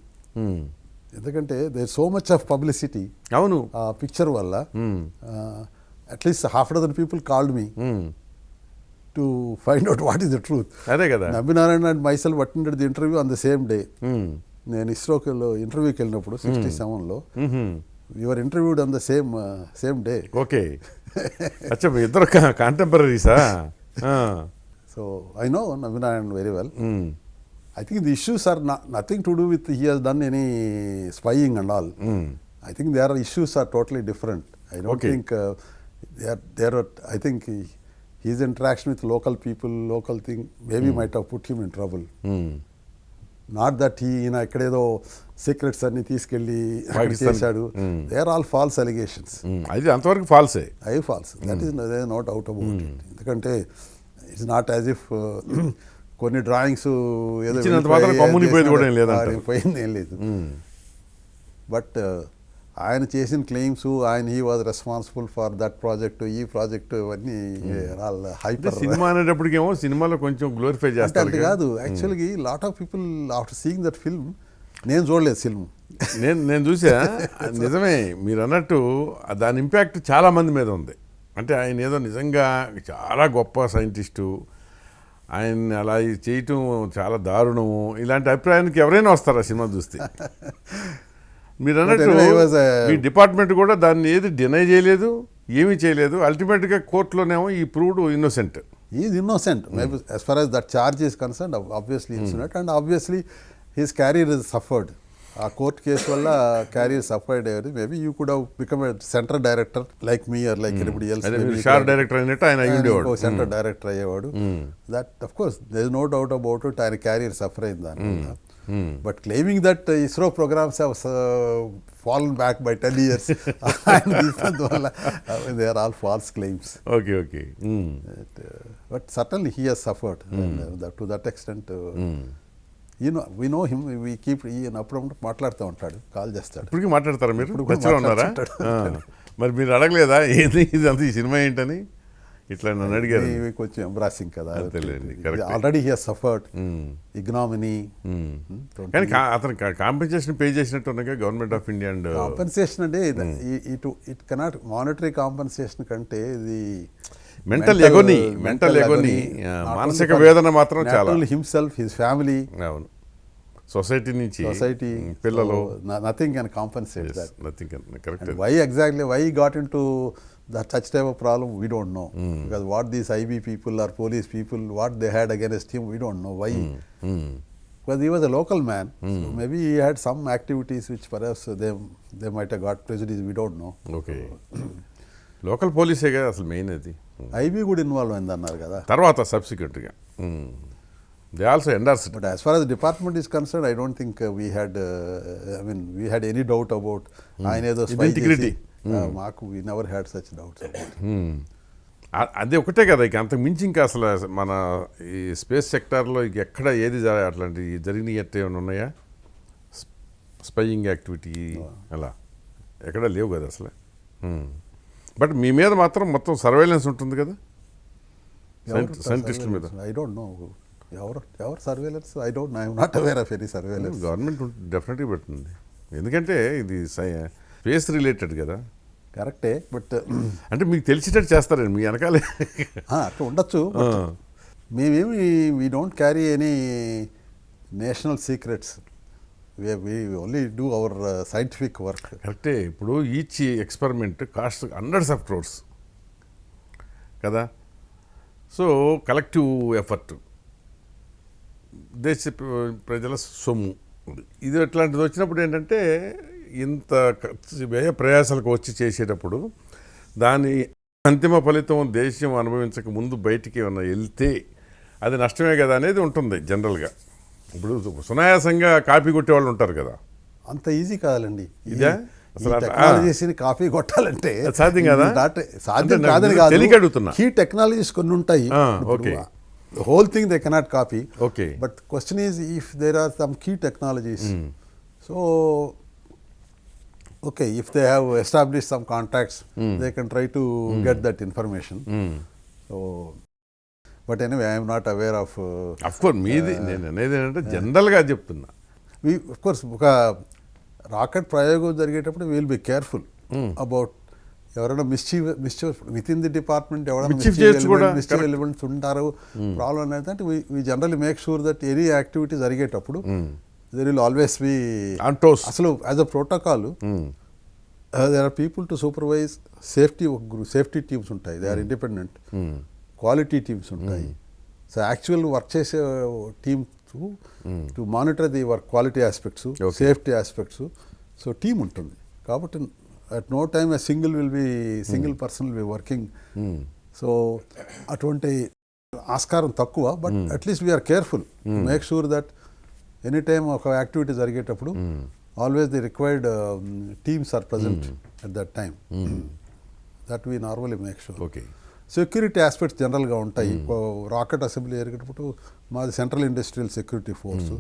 ఎందుకంటే there so much of publicity. అవును. ఆ పిక్చర్ వల్ల at least half a dozen people called me to find out what is the truth. అదే కదా. Nambi Narayan and myself attended the interview on the same day. నేను ఇస్రోకి ఇంటర్వ్యూకి వెళ్ళినప్పుడు 67లో we were interviewed on the same day. Okay. అచ్చా, మీ ఇద్దరు కాంటెంపరీసా? So I know Nambi Narayan very well. I think the issues are nothing to do with he has done any spying and all. I think their issues are totally different. I don't think there are. I think his interaction with local people, local thing, maybe might have put him in trouble. Not that he ikkadeo secrets anni తీసుకెళ్ళి చేశాడు. They are all false allegations. అది అంతవరకు ఫాల్సే. అవి false. That is there is no doubt about it. ఎందుకంటే it's not as if కొన్ని drawings ఏదో పోయింది ఏం లేదు. బట్ ఆయన చేసిన క్లెయిమ్స్, ఆయన he was responsible for that project, ఈ ప్రాజెక్ట్, ఇవన్నీ హైపర్. సినిమా అనేటప్పటికేమో సినిమాలో కొంచెం గ్లోరిఫై చేస్తారు. అంటే కాదు, యాక్చువల్గా lot of people after seeing that film, నేను చూడలేదు ఫిల్మ్, నేను చూసా. నిజమే మీరు అన్నట్టు దాని ఇంపాక్ట్ చాలా మంది మీద ఉంది. అంటే ఆయన ఏదో నిజంగా చాలా గొప్ప సైంటిస్టు, ఆయన అలా చేయటం చాలా దారుణము, ఇలాంటి అభిప్రాయానికి ఎవరైనా వస్తారా సినిమా చూస్తే? మీరు అన్నట్టు మీ డిపార్ట్మెంట్ కూడా దాన్ని ఏది డినై చేయలేదు, ఏమీ చేయలేదు. అల్టిమేట్గా కోర్టులోనేమో ఈ proved innocent. Is innocent as far as that charge is concerned, obviously innocent, and obviously his career is suffered. ఆ కోర్ట్ కేసు వల్ల క్యారియర్ సఫర్డ్ అయ్యేది. Maybe you could have become a centre director like me or like anybody else. Director అయినట్టు ఆయన అయ్యేవాడు, centre director అయ్యేవాడు. That of course there is no doubt about it. ఆయన career suffer అయింది దానివల్ల. But claiming that ISRO programmes have fallen back by 10 years వల్ల they are all false claims. Okay. But certainly he has suffered to that extent. we know him, we keep అప్పుడప్పుడు మాట్లాడుతూ ఉంటాడు, call చేస్తాడు. ఇప్పటికీ మాట్లాడతారా మీరు? ఉన్నారా? మరి మీరు అడగలేదా ఏంది ఇదంతా ఈ సినిమా ఏంటని? ఇట్లా నన్ను అడిగారు. ఇవి కొంచెం ఎంబ్రాసింగ్ కదా. అంతేలేండి, correct. Already he has suffered ignominy. కానీ అతను కాంపెన్సేషన్ పే చేసినట్టు ఉన్నాగా government of India. And compensation అంటే ఇట్ కెనాట్ మానిటరీ కాంపెన్సేషన్ కంటే ఇది మెంటల్ ఎగోని మానసిక వేదన మాత్రం చాలా. హిమ్సెల్ఫ్, హిస్ ఫ్యామిలీ, అవును, సొసైటీ నుంచి పిల్లలు, nothing can compensate that. Nothing can. Correct. Why exactly why got into that such type of problem we don't know, because what these IB people or police people, what they had against him, we don't know why. Because he was a local man, so maybe he had some activities which perhaps they might have got prejudice, we don't know. Okay. Local పోలీసేగా అసలు main అది. IB కూడా involve అయింది అన్నారు కదా తర్వాత సబ్సిక్వెంట్గా. They also endorsed. But as far as the department is concerned, I don't think we had any doubt about ఆయన ఏదో spy Integrity. చేసి, మాకు we never had such doubts about it. అదే ఒకటే కదా, ఇక అంతకు మించి ఇంకా అసలు మన ఈ స్పేస్ సెక్టార్లో ఇక ఎక్కడ ఏది అట్లాంటివి జరిగినాయి అంటే ఏమైనా ఉన్నాయా? స్పైయింగ్ యాక్టివిటీ అలా ఎక్కడ లేవు కదా అసలు. బట్ మీ మీద మాత్రం మొత్తం సర్వేలెన్స్ ఉంటుంది కదా సైంటిస్టుల మీద. I don't know ఎవరు surveillance. I don't know, I am not aware of any surveillance. Government డెఫినెట్గా పెడుతుంది, ఎందుకంటే ఇది స్పేస్ రిలేటెడ్ కదా. కరెక్టే, బట్ అంటే మీకు తెలిసేటట్టు చేస్తారండి మీ వెనకాలే. అట్లా ఉండొచ్చు. మేమేమి we don't carry any national secrets, we only do our scientific work. కరెక్టే. ఇప్పుడు each experiment cost hundreds of crores కదా. సో కలెక్టివ్ ఎఫర్ట్, దేశ ప్రజల సొమ్ము, ఇది ఎట్లాంటిది వచ్చినప్పుడు ఏంటంటే ఇంత వ్యయ ప్రయాసాలకు వచ్చి చేసేటప్పుడు దాని అంతిమ ఫలితం దేశం అనుభవించక ముందు బయటికి ఏమన్నా వెళ్తే అది నష్టమే కదా అనేది ఉంటుంది జనరల్గా. ఇప్పుడు సునాయాసంగా కాపీ కొట్టే వాళ్ళు ఉంటారు కదా. అంత ఈజీ కాదండి ఇదే టెక్నాలజీస్ని కాపీ కొట్టాలంటే. సాధ్యం కదా. సాధ్యం కాదని కాదు, తెలియక అడుగుతున్నా. కీ టెక్నాలజీస్ కొన్ని ఉంటాయి. Okay. whole thing they cannot copy. Okay. But question is if there are some key technologies. So okay, if they have established some contacts, they can try to get that information. So but anyway, I am not aware of. Of course, మీది నేను అనేది ఏంటంటే జనరల్గా చెప్తున్నా. We of course ఒక rocket ప్రయోగం జరిగేటప్పుడు we will be careful about ఎవరైనా mischief within the department ఎవరైనా మిస్చీవ్ ఎలిమెంట్స్ ఉంటారు. ప్రాబ్లం ఏంటంటే we generally make sure that any activity జరిగేటప్పుడు దెర్ విల్ ఆల్వేస్ బి అసలు as a protocol there are people to supervise safety teams ఉంటాయి. They are independent. Quality teams ఉంటాయి. So actual work చేసే team to monitor the work quality aspects, safety aspects. So team ఉంటుంది కాబట్టి at no time a single person will be working. So అటువంటి ఆస్కారం తక్కువ. But at least we're careful to make sure that any time ఒక activity జరిగేటప్పుడు always the required teams are present at that time. That we normally make sure. Okay. Security aspects జనరల్గా ఉంటాయి. Rocket assembly జరిగేటప్పుడు మాది central industrial security force.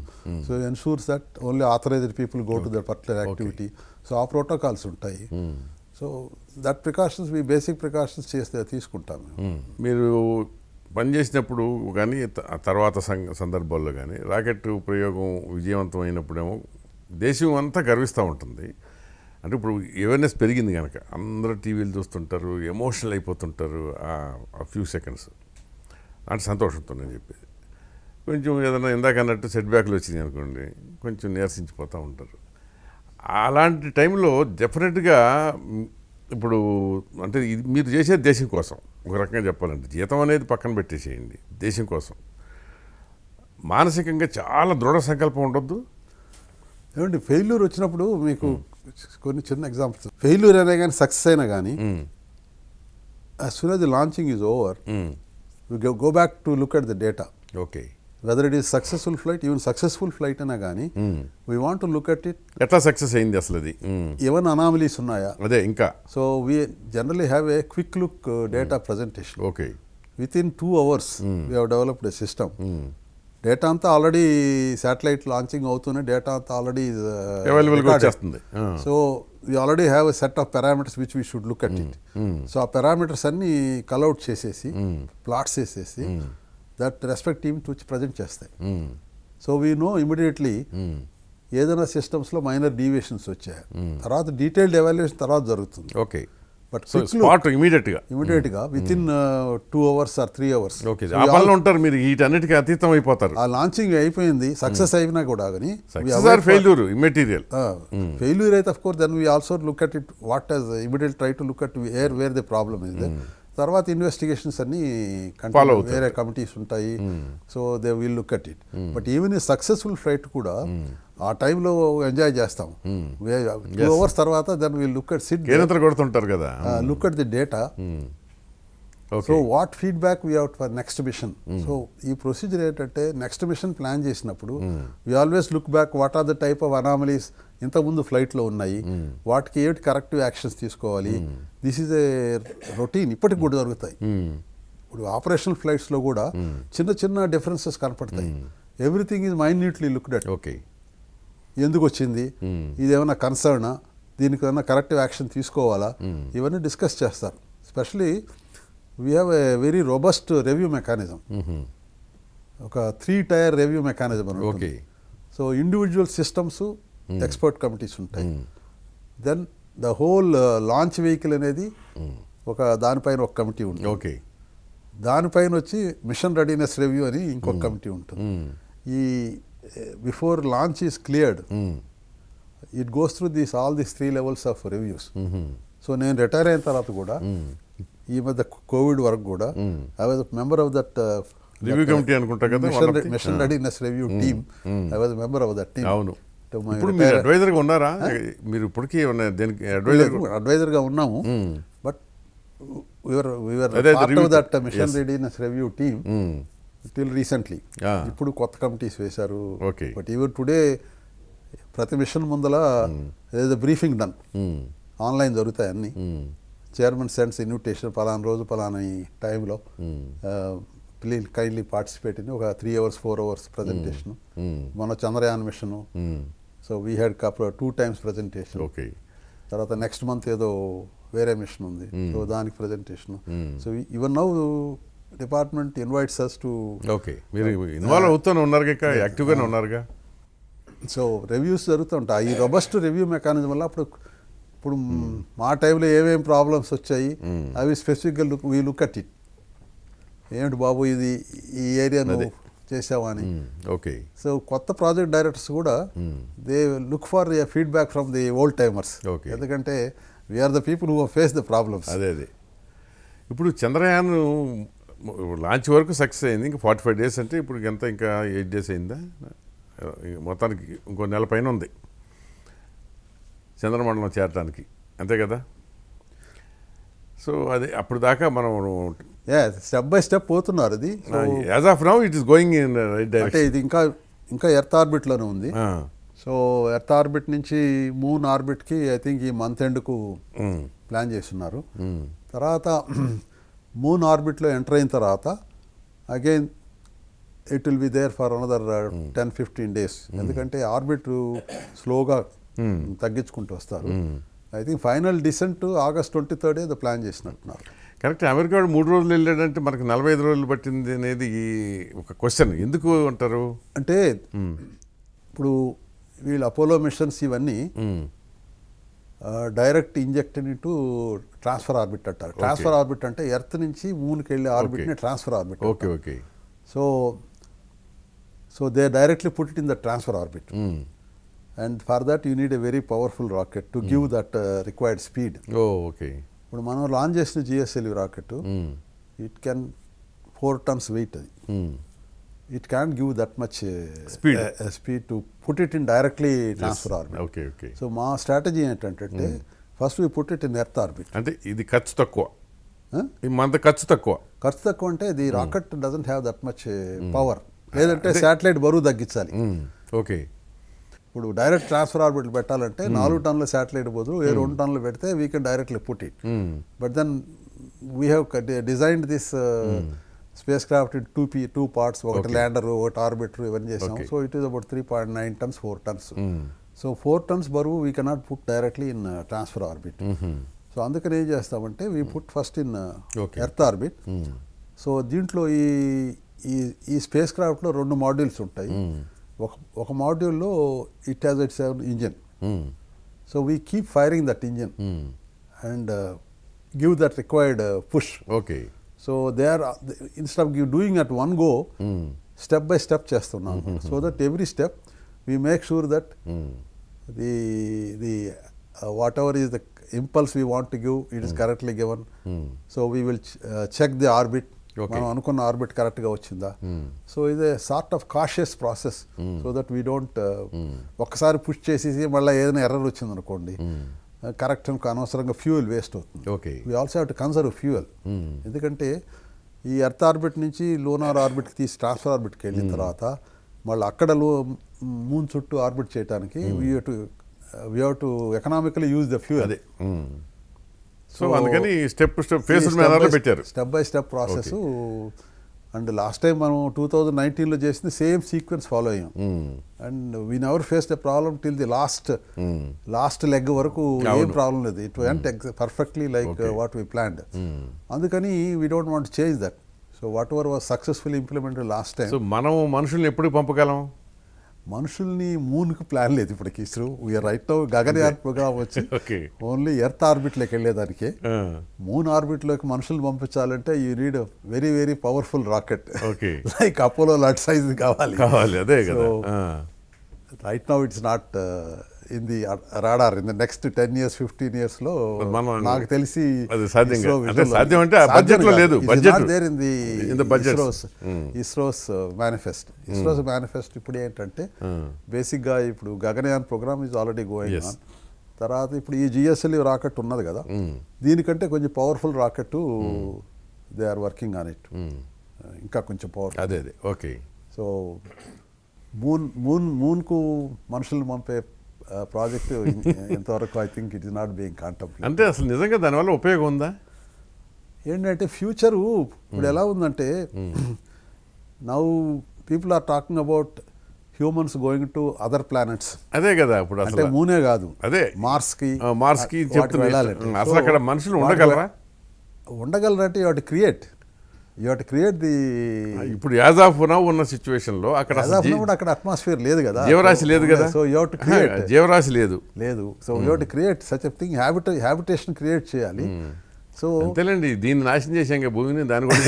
So ensures that only authorized people go to that particular activity. So ఆ protocols ఉంటాయి. So that precautions basic precautions చేస్తే తీసుకుంటాం. మీరు పనిచేసినప్పుడు కానీ తర్వాత సందర్భాల్లో కానీ రాకెట్ ప్రయోగం విజయవంతమైనప్పుడేమో దేశం అంతా గర్విస్తూ ఉంటుంది. అంటే ఇప్పుడు అవేర్నెస్ పెరిగింది కనుక అందరూ టీవీలు చూస్తుంటారు, ఎమోషనల్ అయిపోతుంటారు ఆ ఫ్యూ సెకండ్స్. అంటే సంతోషంతో నేను చెప్పేది. కొంచెం ఏదైనా ఇందాక అన్నట్టు సెట్ బ్యాక్లు వచ్చినాయి అనుకోండి, కొంచెం నీరసించిపోతూ ఉంటారు. అలాంటి టైంలో డెఫినెట్గా ఇప్పుడు అంటే మీరు చేసేది దేశం కోసం. ఒక రకంగా చెప్పాలంటే జీతం అనేది పక్కన పెట్టేసేయండి, దేశం కోసం మానసికంగా చాలా దృఢ సంకల్పం ఉండొద్దు. ఏమండి ఫెయిల్యూర్ వచ్చినప్పుడు మీకు కొన్ని చిన్న ఎగ్జాంపుల్స్. ఫెయిల్యూర్ అయినా కానీ సక్సెస్ అయినా కానీ as soon as the launching is over, we go back to look at the data. Okay. Whether it is successful flight, even successful flight అయినా కానీ we want to look at it. ఎట్లా success అయింది అసలు అది, ఏమైనా anomalies ఉన్నాయా, అదే ఇంకా. So we generally have a quick look data presentation. Okay. Within 2 hours we have developed a system, data అంతా ఆల్రెడీ శాటిలైట్ లాంచింగ్ అవుతూనే డేటా అంతా ఆల్రెడీ అవైలబుల్గా వచ్చేస్తుంది. So we already have a set of parameters which we should look at it. So ఆ parameters అన్ని కల్అవుట్ చేసేసి plots వేసేసి that respect team వచ్చి ప్రజెంట్ చేస్తాయి. సో వీ నో ఇమీడియట్లీ ఏదైనా సిస్టమ్స్లో మైనర్ డీవియేషన్స్ వచ్చాయి, తర్వాత డీటెయిల్డ్ ఎవాల్యుయేషన్ తర్వాత జరుగుతుంది. ఓకే, బట్ స్పాట్ ఇమీడియట్గా with in 2 hours or 3 hours. Okay, ఆ పనిలో ఉంటారు మీరు, వీటన్నిటికీ అతీతం అయిపోతారు. ఆ లాంచింగ్ అయిపోయింది, సక్సెస్ అయినా కూడా కానీ ఫెయిల్యూర్ ఇమ్మెటీరియల్ ఫెయిల్యూర్ అయితే of course then we also look at it what he's immediate try to look at where the problem is they. తర్వాత ఇన్వెస్టిగేషన్స్ అన్ని వేరే కమిటీస్ ఉంటాయి. So they will look at it. But even ఈ successful flight కూడా ఆ టైంలో enjoy చేస్తాం. 2 hours తర్వాత then will look at sit కొడుతుంటారు కదా, look at the data. So what feedback we out for next mission. So ఈ ప్రొసీజర్ ఏంటంటే నెక్స్ట్ మిషన్ ప్లాన్ చేసినప్పుడు we always look back what are the type of anomalies ఇంతకుముందు ఫ్లైట్లో ఉన్నాయి, వాటికి ఏమిటి కరెక్టివ్ యాక్షన్స్ తీసుకోవాలి. దిస్ ఈజ్ ఏ రొటీన్, ఇప్పటికి కూడా జరుగుతాయి. ఇప్పుడు ఆపరేషనల్ ఫ్లైట్స్లో కూడా చిన్న చిన్న డిఫరెన్సెస్ కనపడతాయి. Everything is minutely looked at. Okay, ఎందుకు వచ్చింది, ఇదేమన్నా కన్సర్నా, దీనికి ఏమైనా కరెక్టివ్ యాక్షన్ తీసుకోవాలా, ఇవన్నీ డిస్కస్ చేస్తారు. Specially we have a very robust review mechanism, ఒక 3-tier రివ్యూ మెకానిజం అని. Okay, so individual systems expert committees ఉంటాయి. Then the whole launch vehicle అనేది ఒక దానిపైన ఒక కమిటీ ఉంటుంది. ఓకే, దానిపైన వచ్చి మిషన్ రెడీనెస్ రివ్యూ అని ఇంకొక కమిటీ ఉంటుంది. ఈ before launch is cleared it goes through all these 3 levels of reviews. So నేను రిటైర్ అయిన తర్వాత కూడా ఈ మధ్య కోవిడ్ వరకు కూడా I was member of that review committee అనుకుంటా కదా, mission readiness review team. I was member of that team. అవును, ఇప్పుడు మీరు అడ్వైజర్గా ఉన్నారా? మీరు ఇప్పటికీ దేనికి అడ్వైజర్గా ఉన్నాము. But part of that mission readiness review team till recently. ఇప్పుడు కొత్త కమిటీస్ వేశారు. బట్ ఈవెన్ టుడే ప్రతి మిషన్ ముందల బ్రీఫింగ్ డన్, ఆన్లైన్ జరుగుతాయి అన్ని. చైర్మన్ సెండ్స్ ఇన్విటేషన్, పలానా రోజు పలానా ఈ టైంలో ప్లీజ్ కైండ్లీ పార్టిసిపేట్ అని ఒక 3 hours 4 hours ప్రజెంటేషన్. మన Chandrayaan mission, so we had 2 times presentation. Okay, తర్వాత నెక్స్ట్ మంత్ ఏదో వేరే మిషన్ ఉంది, సో దానికి presentation. So even now department invites us to. Okay, మీరు ఇన్వాల్వ్ అవుతూనే ఉన్నారుగా, యాక్టివ్గానే ఉన్నారుగా. సో రివ్యూస్ జరుగుతుంటాయి. ఈ రొబస్ట్ రివ్యూ మెకానిజం వల్ల ఇప్పుడు మా టైంలో ఏమేమి ప్రాబ్లమ్స్ వచ్చాయి అవి స్పెసిఫిక్గా వీ లుక్ అట్ ఇట్. ఏమిటి బాబు ఇది ఈ ఏరియా నువ్వు చేసావా అని. ఓకే, సో కొత్త ప్రాజెక్ట్ డైరెక్టర్స్ కూడా they look for a feedback from the old timers. ఎందుకంటే we are the people who face the problems. అదే ఇప్పుడు చంద్రయాన్ లాంచ్ వరకు సక్సెస్ అయింది. ఇంకా 45 days అంటే ఇప్పుడు ఎంత, ఇంకా 8 days అయిందా? మొత్తానికి ఇంకో నెల పైన ఉంది చంద్రమండలం చేరటానికి, అంతే కదా? సో అది అప్పుడు దాకా మనం స్టెప్ బై స్టెప్ పోతున్నారు. ఇది as of now it is going in right direction. అంటే ఇది ఇంకా ఎర్త్ ఆర్బిట్లోనే ఉంది. సో ఎర్త్ ఆర్బిట్ నుంచి మూన్ ఆర్బిట్కి ఐ థింక్ ఈ మంత్ ఎండ్కు ప్లాన్ చేస్తున్నారు. తర్వాత మూన్ ఆర్బిట్లో ఎంటర్ అయిన తర్వాత again it will be there for another 10-15 days. ఎందుకంటే ఆర్బిట్ స్లోగా తగ్గించుకుంటూ వస్తారు. I think final descent August 23rd ఏదో ప్లాన్ చేసినట్టున్నారు. కరెక్ట్. అమెరికా వాడు 3 రోజులు వెళ్ళాడంటే మనకు 45 రోజులు పట్టింది అనేది ఒక క్వశ్చన్. ఎందుకు అంటారు అంటే ఇప్పుడు వీళ్ళు అపోలో మిషన్స్ ఇవన్నీ direct injected into transfer orbit అంటారు. ట్రాన్స్ఫర్ ఆర్బిట్ అంటే ఎర్త్ నుంచి మూన్కి వెళ్ళే ఆర్బిట్ని transfer orbit. Okay okay. So they directly put it in the transfer orbit. And for that you need a very powerful rocket to give that required speed. Okay. ఇప్పుడు మనం లాంచ్ చేసిన GSLV rocket it can 4 tons weight. అది it can give that much speed to put it in directly transfer orbit. Okay okay. So మా strategy ఏంటంటే first we put it in earth orbit. అంటే ఇది ఖర్చు తక్కువ, మన ఖర్చు తక్కువ అంటే the rocket doesn't have that much power. లేదంటే శాటిలైట్ బరువు తగ్గించాలి. ఓకే. ఇప్పుడు డైరెక్ట్ ట్రాన్స్ఫర్ ఆర్బిట్ పెట్టాలంటే 4 టన్నుల శాటిలైట్ బదులు 2 టన్నులు పెడితే we can directly put it. But then we have designed this spacecraft in two parts, ఒకటి ల్యాండర్, ఒకటి ఆర్బిటర్, ఇవన్నీ చేసాం. Okay. So it is about 3.9 tons, 4 tons. So 4 tons బరువు we cannot put directly in transfer orbit. So అందుకని ఏం చేస్తామంటే we put first in earth orbit. So దీంట్లో ఈ స్పేస్ క్రాఫ్ట్లో 2 మాడ్యూల్స్ ఉంటాయి. ఒక మాడ్యూల్లో it has its own engine. So we keep firing that engine and give that required push. Okay. So they are instead of doing at one go, step by step చేస్తున్నాం. So that every step we make sure that the whatever is the impulse we want to give, it is correctly given. So we will check the orbit, మనం అనుకున్న orbit కరెక్ట్గా వచ్చిందా. So ఇది sort of cautious process, so that we don't ఒక్కసారి push చేసేసి మళ్ళీ ఏదైనా error వచ్చింది అనుకోండి, కరెక్ట్ అనవసరంగా ఫ్యూయల్ వేస్ట్ అవుతుంది. Okay. We also have to conserve fuel. ఎందుకంటే ఈ ఎర్త్ ఆర్బిట్ నుంచి లూనార్ ఆర్బిట్కి తీసి ట్రాన్స్ఫర్ ఆర్బిట్కి వెళ్ళిన తర్వాత మళ్ళీ అక్కడ మూన్ చుట్టూ ఆర్బిట్ చేయడానికి we have to economically use the fuel. అదే. సో అందుకని స్టెప్ ఫేస్ పెట్టారు, step by step process. And last time మనం 2019లో చేసింది సేమ్ సీక్వెన్స్ ఫాలో అయ్యాం. And we never face the problem till the last leg వరకు ఏం ప్రాబ్లం లేదు. It went perfectly like what we planned. అందుకని we don't want change that. So whatever was successful implemented last time. So మనం మనుషుల్ని ఎప్పుడు పంపగలం? మనుషుల్ని మూన్కి plan లేదు ఇప్పటికి. ISRO we are right now Gaganyaan programme వచ్చి ఓన్లీ ఎర్త్ ఆర్బిట్లోకి వెళ్ళేదానికి. మూన్ ఆర్బిట్లోకి మనుషులు పంపించాలంటే you need very very powerful rocket, like Apollo లాంటి సైజ్ కావాలి. అదే కదా. Right now it's not in the radar. In the next 10 years 15 years లో నాకు తెలిసి సాధ్యం అంటే బడ్జెట్లో లేదు. ISRO's manifest. ఇస్రోస్ మేనిఫెస్ట్ ఇప్పుడు ఏంటంటే బేసిక్గా ఇప్పుడు Gaganyaan programme is already going on. తర్వాత ఇప్పుడు ఈ జిఎస్ఎల్వి రాకెట్ ఉన్నది కదా, దీనికంటే కొంచెం powerful rocket they are working on it. ఇంకా కొంచెం పవర్ఫుల్. అదే ఓకే. సో మూన్కు మనుషులను పంపే ప్రాజెక్ట్ ఎంతవరకు I think it is not being contemplated. అంటే అసలు నిజంగా దానివల్ల ఉపయోగం ఉందా? ఏంటంటే ఫ్యూచరు ఇప్పుడు ఎలా ఉందంటే now people are talking about humans going to other planets. అదే కదా. ఇప్పుడు అంటే మూనే కాదు, అదే మార్స్కి వెళ్ళాలంటే అసలు అక్కడ మనుషులు ఉండగలరంటే you have to create the. ఇప్పుడు యాజ్ ఆఫ్ నౌ ఉన్న సిచ్యువేషన్ లో అక్కడ అట్మాస్ఫియర్ లేదు కదా, జీవరాశి లేదు కదా. So you have to create. జీవరాశి లేదు. So you have to create such a thing, habitation create చేయాలి. సో అంతేలేండి, దీన్ని నాశనం చేసాం భూమిని, దాని కూడా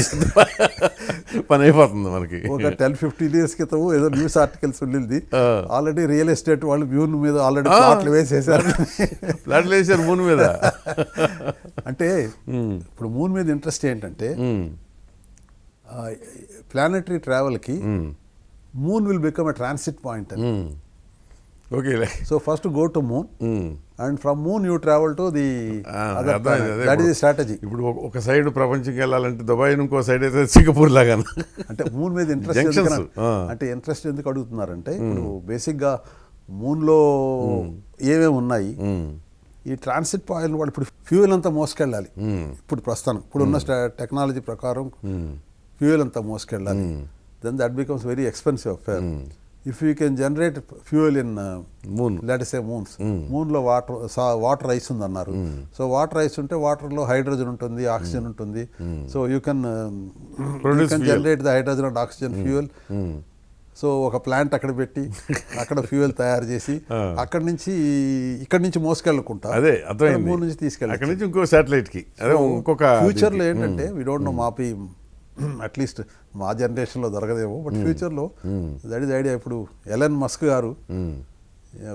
పని అయిపోతుంది మనకి. ఒక 10-15 years క్రితం ఏదో న్యూస్ ఆర్టికల్స్ ఉండింది, ఆల్రెడీ రియల్ ఎస్టేట్ వాళ్ళు మూన్ మీద ఆల్రెడీ ప్లాట్లు వేసేసారు. ప్లాట్లు వేసారు మూన్ మీద. అంటే ఇప్పుడు మూన్ మీద ఇంట్రెస్ట్ ఏంటంటే ప్లానెటరీ ట్రావెల్కి moon will become a transit point. Okay. So first go to moon and from moon you travel to the other planet. That is the strategy. ఇప్పుడు ఒక సైడ్ ప్రపంచంకి వెళ్ళాలంటే దుబాయ్, ఇంకో సైడ్ అయితే Singapore లాగా. అంటే moon మీద interest ఎందుకు అడుగుతున్నారంటే ఇప్పుడు బేసిక్గా మూన్లో ఏమేమి ఉన్నాయి, ఈ ట్రాన్సిట్ పాయింట్ వాళ్ళు ఇప్పుడు ఫ్యూయల్ అంతా మోసుకెళ్ళాలి. ఇప్పుడు ప్రస్తుతం ఇప్పుడున్న టెక్నాలజీ ప్రకారం ఫ్యూయల్ అంతా మోసుకెళ్ళాలి. Then that becomes very expensive affair. If you can generate fuel in moon, let say మూన్లో వాటర్ ఐస్ ఉంది అన్నారు. సో వాటర్ ఐస్ ఉంటే వాటర్లో హైడ్రోజన్ ఉంటుంది, ఆక్సిజన్ ఉంటుంది. So you can generate the hydrogen and oxygen fuel. So ఒక plant అక్కడ పెట్టి అక్కడ ఫ్యూయల్ తయారు చేసి ఇక్కడ నుంచి మోసుకెళ్ళకుండా మూన్ నుంచి తీసుకెళ్ళి ఇంకో శాటిలైట్ కి. ఫ్యూచర్లో ఏంటంటే వీ డోంట్ నో, మాపి అట్లీస్ట్ మా జనరేషన్లో దొరకదేమో, బట్ ఫ్యూచర్లో దట్ ఈస్ ఐడియా. ఇప్పుడు ఎలన్ మస్క్ గారు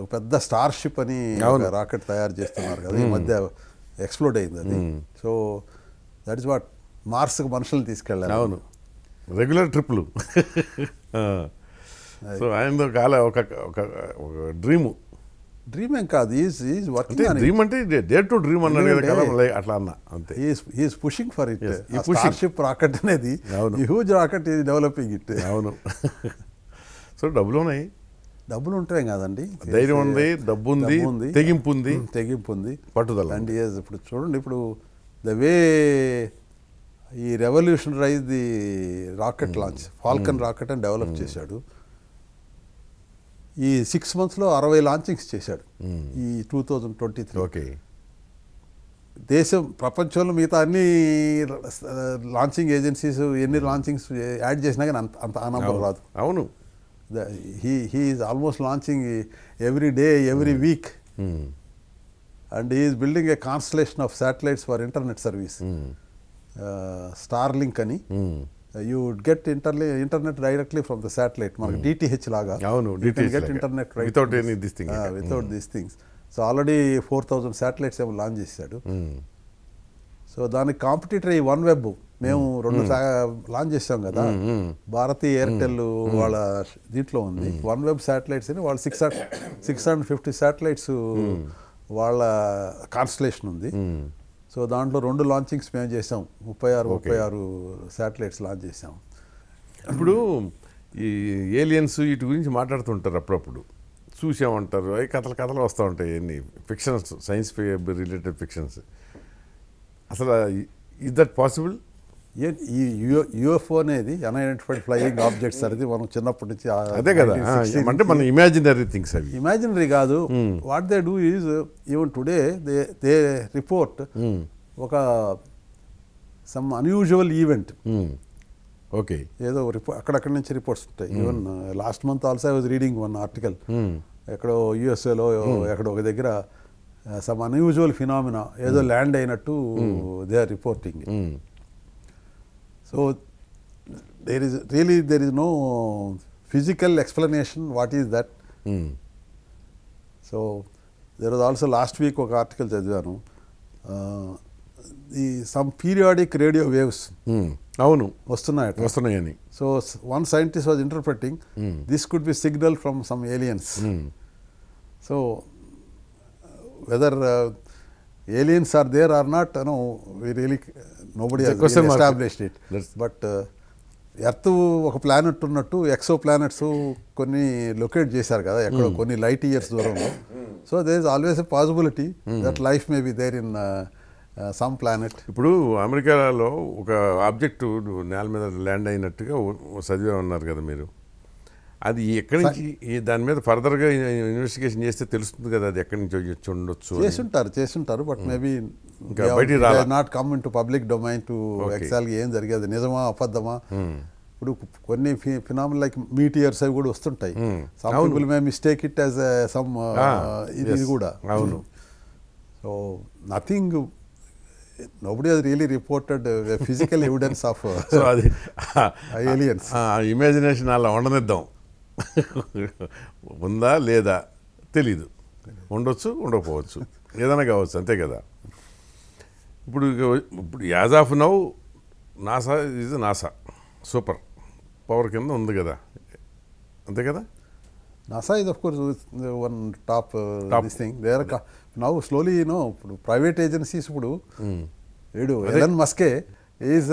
ఒక పెద్ద స్టార్ షిప్ అని రాకెట్ తయారు చేస్తున్నారు కదా, ఈ మధ్య ఎక్స్ప్లోడ్ అయింది అది. సో దట్ ఈస్ వాట్ మార్స్కి మనుషులను తీసుకెళ్ళాలి. అవును, రెగ్యులర్ ట్రిప్లు. సో ఆయన ఒక డ్రీమ్ ఏం కాదు, ఈజ్ వర్కింగ్. డ్రీమ్ అంటే డేర్ టు డ్రీమ్ అన్నాడు కదా, అట్లా అన్న అంతే. Is pushing for it. Starship rocket అనేది huge rocket, is developing it. అవును. సో డబ్బులు ఉన్నాయి, డబ్బులు ఉంటాయి కాదండి, ధైర్యం ఉంది, డబ్బు ఉంది, తెగింపు ఉంది, పట్టుదల. అండ్ ఇప్పుడు చూడండి, ఇప్పుడు ద వే ఈ revolutionise the rocket launch, Falcon rocket అని డెవలప్ చేశాడు. ఈ 6 monthsలో 60 లాంచింగ్స్ చేశాడు ఈ 2023. ఓకే. ప్రపంచంలో మిగతా అన్ని లాంచింగ్ ఏజెన్సీస్ ఎన్ని లాంచింగ్స్ యాడ్ చేసినా కానీ అంత ఆ నంబర్ రాదు. అవును. He is almost launching every day, every week, and he is building a constellation of satellites for internet service. Starlink అని you would get internet directly from the satellite, మనకి DTH లాగా. అవును, get internet without any without these things. So already 4000 satellites ఏమో launch చేశాడు. So దానికి competitor ఈ one web మేము 2 launch చేసాం కదా, భారతీ ఎయిర్టెల్ వాళ్ళ దీంట్లో ఉంది వన్ వెబ్ శాటిలైట్స్ అని. వాళ్ళు 650 శాటిలైట్స్ వాళ్ళ కాన్స్టలేషన్ ఉంది. సో దాంట్లో 2 లాంచింగ్స్ మేము చేసాం, 36 శాటిలైట్స్ లాంచ్ చేసాం. ఇప్పుడు ఈ ఏలియన్స్ వీటి గురించి మాట్లాడుతుంటారు, అప్పుడప్పుడు చూసామంటారు, అవి కథలు వస్తూ ఉంటాయి, ఎన్ని ఫిక్షన్స్, సైన్స్ రిలేటెడ్ ఫిక్షన్స్. అసలు ఇస్ దట్ పాసిబుల్? ఈ యూఎఫ్ఓ అనేది అన్ఐడెంటిఫైడ్ ఫ్లయింగ్ ఆబ్జెక్ట్స్ అనేది మనం చిన్నప్పటి నుంచి అదే కదా, అంటే మన ఇమాజినరీ థింగ్స్ అవి. ఇమాజినరీ కాదు. What they do is even today they report ఒక సమ్ అన్యూజువల్ ఈవెంట్. ఓకే. ఏదో అక్కడక్కడి నుంచి రిపోర్ట్స్ ఉంటాయి. Even last month also I was reading one article, ఎక్కడో యుఎస్ఏలో ఎక్కడో ఒక దగ్గర సమ్ అన్యూజువల్ ఫినామినా ఏదో ల్యాండ్ అయినట్టు they are reporting. So there is no physical explanation what is that. So there was also last week ఒక article చదివాను, some periodic radio waves అవును వస్తున్నాయని. So one scientist was interpreting this could be signal from some aliens. So whether aliens are there or not, no, we really nobody has really established it. But earth ఒక planet ఉన్నట్టు exoplanets కొన్ని locate చేశారు కదా ఎక్కడో కొన్ని light years దూరంలో. So there is always a possibility that life may be there in some planet. ఇప్పుడు అమెరికాలో ఒక ఆబ్జెక్టు నేల మీద ల్యాండ్ అయినట్టుగా చదివే ఉన్నారు కదా మీరు, అది ఎక్కడి నుంచి దాని మీద ఫర్దర్గా ఇన్వెస్టిగేషన్ చేస్తే తెలుస్తుంది కదా అది ఎక్కడి నుంచి వచ్చి ఉండొచ్చు. చేస్తుంటారు but maybe not come in to public domain to ఎగ్జాక్ట్గా ఏం జరిగేది, నిజమా అబద్ధమా. ఇప్పుడు కొన్ని ఫినామినా లైక్ మీటియర్స్ అవి కూడా వస్తుంటాయి. Some people may mistake it as some ఇది కూడా. అవును. So nothing, nobody has really reported physical evidence of aliens. Imagination అలా ఉండనిద్దాం, ఉందా లేదా తెలీదు, ఉండొచ్చు ఉండకపోవచ్చు, ఏదైనా కావచ్చు, అంతే కదా. ఇప్పుడు as of now NASA is NASA super power కింద ఉంది కదా, అంతే కదా. NASA is of course one top this thing. They are now slowly, ఇప్పుడు ప్రైవేట్ ఏజెన్సీస్ ఇప్పుడు వీడు ఎలన్ మస్కే is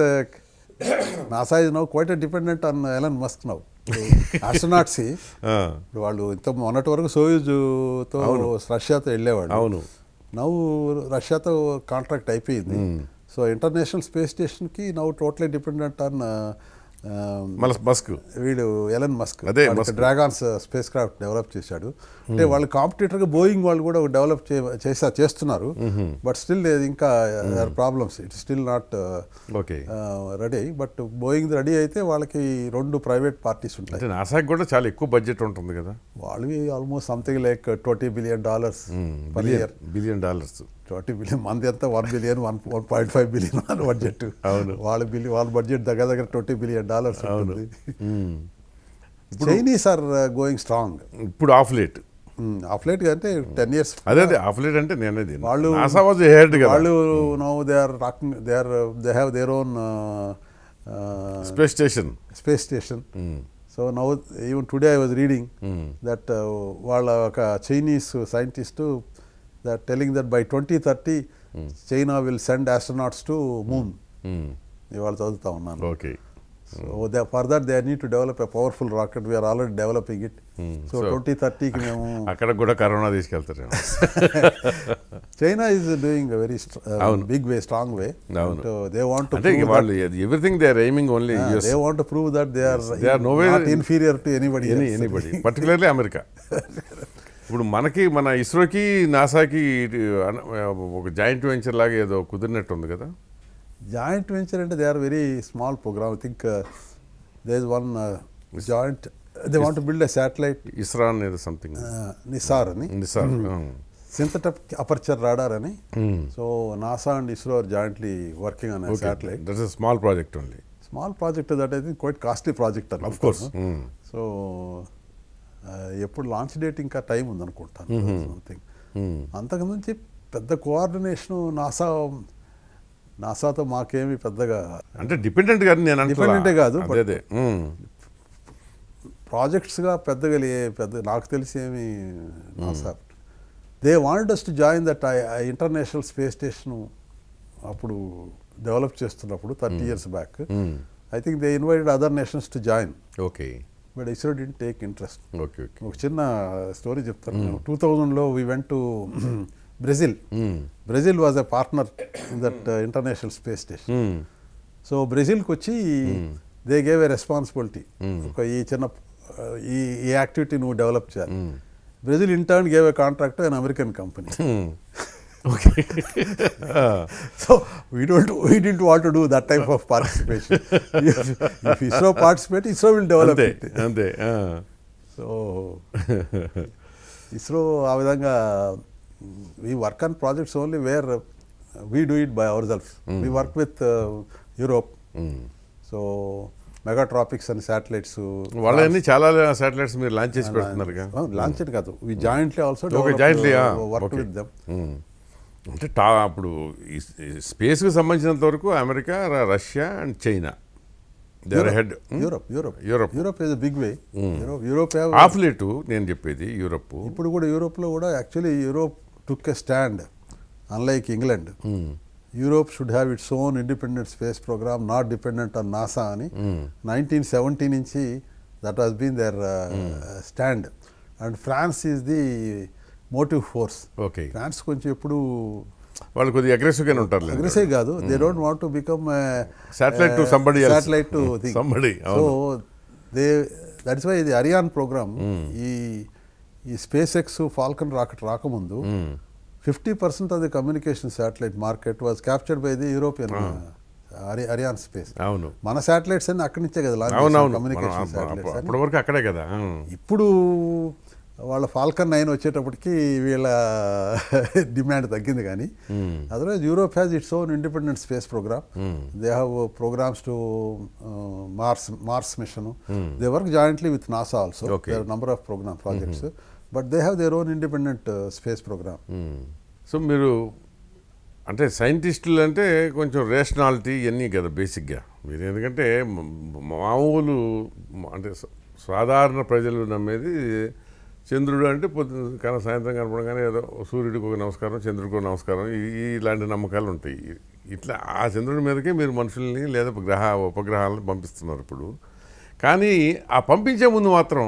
NASA is now quite a dependent on Elon Musk now. Astronauts ఇప్పుడు వాళ్ళు ఇంత మొన్నటి వరకు సోయూజ్తో రష్యాతో వెళ్ళేవాడు. అవును. నవ్వు రష్యాతో కాంట్రాక్ట్ అయిపోయింది. సో ఇంటర్నేషనల్ స్పేస్ స్టేషన్కి నవ్వు టోటలీ డిపెండెంట్ ఆన్ మస్క్. వీడు ఎలన్ మస్క్ అదే డ్రాగాన్స్ స్పేస్ క్రాఫ్ట్ డెవలప్ చేశాడు. అంటే వాళ్ళ కాంపిటీటర్గా బోయింగ్ వాళ్ళు కూడా డెవలప్ చేస్తున్నారు. బట్ స్టిల్ ఇంకా problems, it's still not ready. But Boeing ready అయితే వాళ్ళకి 2 ప్రైవేట్ పార్టీస్ ఉంటాయి. నాసాకి కూడా చాలా ఎక్కువ బడ్జెట్ ఉంటుంది కదా వాళ్ళవి, almost something like $20 billion per year. $1 billion 20 billion, మంది అంతా 1 billion 1.5 billion అని బడ్జెట్. అవును. వాళ్ళ బడ్జెట్ దగ్గర $20 billion ఉంటుంది. చైనీస్ ఆర్ గోయింగ్ స్ట్రాంగ్ ఇప్పుడు ఆఫ్ లేట్ అంటే 10 years. అదే ఆఫ్ లేట్ అంటే నేను వాళ్ళు నాసా వాజ్ హెడ్ కదా, వాళ్ళు now they have their own space station. So now even today I was reading that వాళ్ళ ఒక Chinese scientist that telling that by 2030 China will send astronauts to moon. ఇవాళ చదువుతా ఉన్నాను. Okay. For that they need to develop a powerful rocket. We are already developing it. So 2030కి మేము అక్కడ కూడా కరోనా తీసుకెళ్తారు. China is doing very big way, strong way. They want అంటే వాళ్ళు everything they are aiming only they want to prove that they are nowhere inferior to anybody particularly America. ఇప్పుడు మనకి మన ఇస్రోకి నాసాకి ఒక జాయింట్ వెంచర్ లాగా ఏదో కుదిరినట్టు ఉంది కదా. జాయింట్ వెంచర్ అంటే they are very small programme. I think they is one joint, they want to build a satellite. ఇస్రాన్ ఏదో సంథింగ్, నిసార్ అని, నిసార్ సింథటిక్ అపర్చర్ రాడార్ అని. So NASA and ISRO are jointly working on satellite. That's a small project only. Small project that I think quite costly project of course. So ఎప్పుడు launch date ఇంకా time ఉందనుకుంటాను something. అంతకు నుంచి పెద్ద coordination నాసాతో మాకేమి పెద్దగా అంటే డిపెండెంట్ కాదు, నేను డిపెండెంటే కాదు, అదే ప్రాజెక్ట్స్గా పెద్దగా నాకు తెలిసి ఏమి NASA. They want us to join that international space station అప్పుడు డెవలప్ చేస్తున్నప్పుడు 30 years back. I think they invited other nations to join. Okay. But ISRO did take interest. Okay. ఒక చిన్న స్టోరీ చెప్తాను. 2000లో we went to Brazil. Brazil was a partner in that international space station. So బ్రెజిల్కి వచ్చి they gave a responsibility, ఒక ఈ చిన్న ఈ యాక్టివిటీ నువ్వు డెవలప్ చేయాలి. Brazil in turn gave a contract an American company. Okay. So we didn't want to do that type of participation. If ISRO participate, ISRO will develop it. Ante. So ISRO ఆ విధంగా we work on projects only where we do it by ourselves. We work with Europe. So మెగాట్రాపిక్స్ అని satellites, వాళ్ళని చాలా satellites మీరు launch చేసి పెడుతున్నారు. Launch కాదు, we jointly also work with them. అంటే అప్పుడు స్పేస్కి సంబంధించినంత వరకు America, Russia and China, they are head. Europe is a big way. Europe of late నేను చెప్పేది యూరోప్. ఇప్పుడు కూడా యూరోప్లో కూడా actually Europe took a stand. Unlike England, Europe should have its own independent space programme, not dependent on NASA అని 1970 నుంచి that has been there stand. And France is the motive force. Okay. France కొంచెం ఎప్పుడు వాళ్ళు కొద్దిగా అగ్రెసివ్గానే ఉంటారు. Aggressive కాదు, they don't want to become satellite to somebody else. Satellite to thing. Somebody. So they that's why ఇది Ariane programme. ఈ SpaceX Falcon rocket రాకముందు 50% of the communication satellite market was captured by the European Ariane space. అవును. మన satellites అన్ని అక్కడి నుంచే కదా communication satellites. అప్పటి వరకు అక్కడే కదా. ఇప్పుడు వాళ్ళ ఫాల్కన్ 9 వచ్చేటప్పటికి వీళ్ళ డిమాండ్ తగ్గింది. కానీ otherwise Europe has its own independent space programme. They have programmes to Mars mission. They work jointly with NASA also. Their number of programme projects, but they have their own independent space programme. So మీరు అంటే సైంటిస్టులు అంటే కొంచెం rationality ఇవన్నీ కదా బేసిక్గా మీరు. ఎందుకంటే మామూలు అంటే సాధారణ ప్రజలు నమ్మేది చంద్రుడు అంటే పొద్దున సాయంత్రం కనపడగానే ఏదో సూర్యుడికి ఒక నమస్కారం, చంద్రుడికి ఒక నమస్కారం, ఇలాంటి నమ్మకాలు ఉంటాయి. ఇట్లా ఆ చంద్రుడి మీదకే మీరు మనుషుల్ని లేదా ఉపగ్రహాలను పంపిస్తున్నారు ఇప్పుడు. కానీ ఆ పంపించే ముందు మాత్రం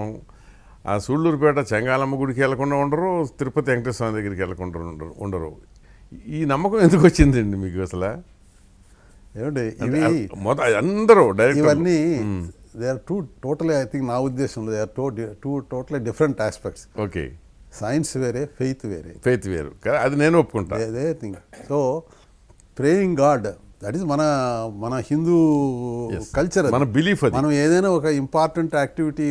ఆ సూళ్ళూరుపేట చెంగాలమ్మ గుడికి వెళ్ళకుండా ఉండరు, తిరుపతి వెంకటేశ్వర స్వామి దగ్గరికి వెళ్ళకుండా ఉండరు. ఈ నమ్మకం ఎందుకు వచ్చిందండి మీకు అసలు? ఏమంటే అందరూ డైరెక్ట్ ఇవన్నీ they are totally, I think నా ఉద్దేశంలో they are totally different aspects. Okay. Science వేరే, ఫెయిత్ వేరే. ఫెయిత్ వేరు, అది నేను ఒప్పుకుంటా. అదే thing. So praying god, that is మన హిందూ కల్చర్, మన బిలీఫ్. మనం ఏదైనా ఒక ఇంపార్టెంట్ యాక్టివిటీ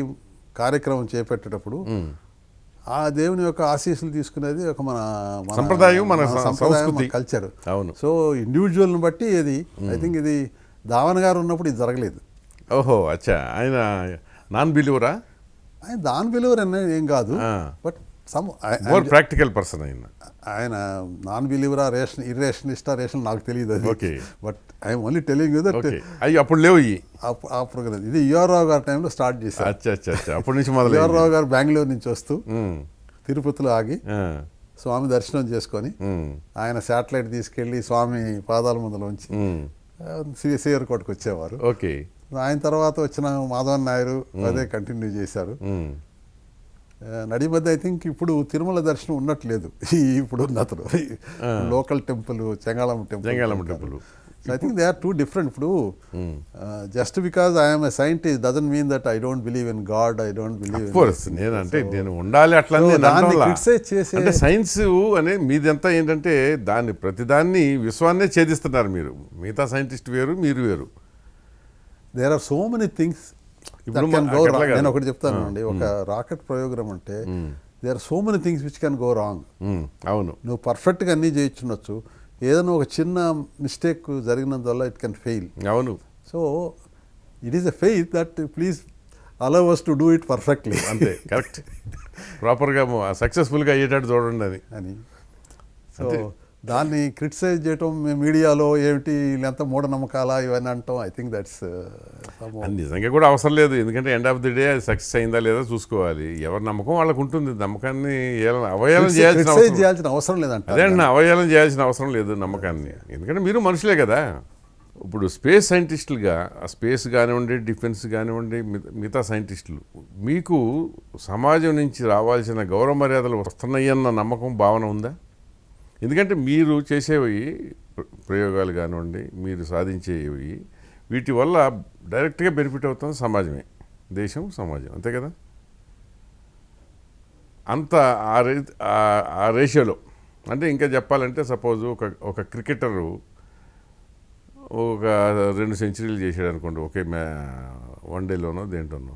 కార్యక్రమం చేపట్టేటప్పుడు ఆ దేవుని యొక్క ఆశీస్సులు తీసుకునేది ఒక మన సంప్రదాయం, మన కల్చర్. అవును. సో ఇండివిజువల్ని బట్టి ఇది ఐ థింక్ ఇది ధావన్ గారు ఉన్నప్పుడు ఇది జరగలేదు. ఓహో, అచ్చా. ఆయన నాన్ బిలీవరా? ఆయన నాన్ బిలీవర్ అనేది ఏం కాదు, బట్ మోర్ ప్రాక్టికల్ పర్సన్. ఆయన నాన్ బిలీవరా, ఇర్రేషనలిస్టా, రేషన్ నాకు తెలియదు అది. Okay. But I'm only telling you that అయ్యి అప్పుడు లేవు ఆ ప్రోగ్రామ్. ఇది యుఆర్రావు గారి టైంలో స్టార్ట్ చేశారు. అచ్చా. అప్పటి నుంచి మొదలు యుఆర్రావు గారు బెంగళూరు నుంచి వస్తూ తిరుపతిలో ఆగి స్వామి దర్శనం చేసుకొని ఆయన శాటిలైట్ తీసుకెళ్లి స్వామి పాదాల ముందులోంచి శ్రీహరికోటకు వచ్చేవారు. ఓకే. ఆయన తర్వాత వచ్చిన మాధవన్ నాయుడు అదే కంటిన్యూ చేశారు. నడి మధ్య ఐ థింక్ ఇప్పుడు తిరుమల దర్శనం ఉన్నట్లేదు ఇప్పుడు ఉన్న అతను local temple Chengalamma temple. I think they are two different. ఇప్పుడు just because I'm a scientist doesn't mean that I don't believe in God, I don't believe నేను ఉండాలి అట్లా క్రిటిసైజ్ చేసే అంటే సైన్స్ అనే మీదంతా ఏంటంటే ప్రతిదాన్ని విశ్వాన్నే ఛేదిస్తున్నారు మీరు. మిగతా సైంటిస్ట్ వేరు, మీరు వేరు. There are so many things. నేను ఒకటి చెప్తాను అండి, ఒక రాకెట్ ప్రయోగం అంటే there are so many things which can go wrong. అవును, నువ్వు పర్ఫెక్ట్గా అన్నీ చేయించుండొచ్చు, ఏదైనా ఒక చిన్న మిస్టేక్ జరిగినందువల్ల ఇట్ కెన్ ఫెయిల్. అవును. So it is a faith that please allow us to do it perfectly. అంతే, కరెక్ట్. ప్రాపర్గా సక్సెస్ఫుల్గా అయ్యేటట్టు చూడండి అని. సో దాన్ని క్రిటిసైజ్ చేయటం మీడియాలో ఏమిటి వీళ్ళంతా మూఢనమ్మకాలా ఇవన్నీ అంటాం, ఐ థింక్ దట్స్ నిజంగా కూడా అవసరం లేదు. ఎందుకంటే ఎండ్ ఆఫ్ ది డే అది సక్సెస్ అయిందా లేదా చూసుకోవాలి. ఎవరి నమ్మకం వాళ్ళకు ఉంటుంది. నమ్మకాన్ని అవహేళన చేయాల్సిన అవసరం లేదంట. అదే అండి, అవహేళన చేయాల్సిన అవసరం లేదు నమ్మకాన్ని. ఎందుకంటే మీరు మనుషులే కదా. ఇప్పుడు స్పేస్ సైంటిస్టులుగా ఆ స్పేస్ కానివ్వండి, డిఫెన్స్ కానివ్వండి, మిగతా సైంటిస్టులు మీకు సమాజం నుంచి రావాల్సిన గౌరవ మర్యాదలు వస్తున్నాయన్న నమ్మకం, భావన ఉందా? ఎందుకంటే మీరు చేసేవి ప్రయోగాలు కానివ్వండి, మీరు సాధించేవి, వీటి వల్ల డైరెక్ట్గా బెనిఫిట్ అవుతుంది సమాజమే, దేశం, సమాజం, అంతే కదా. అంత ఆ రేషియోలో అంటే ఇంకా చెప్పాలంటే సపోజ్ ఒక క్రికెటరు ఒక 2 సెంచరీలు చేసాడు అనుకోండి, ఒకే వన్డేలోనో దేంట్లోనో,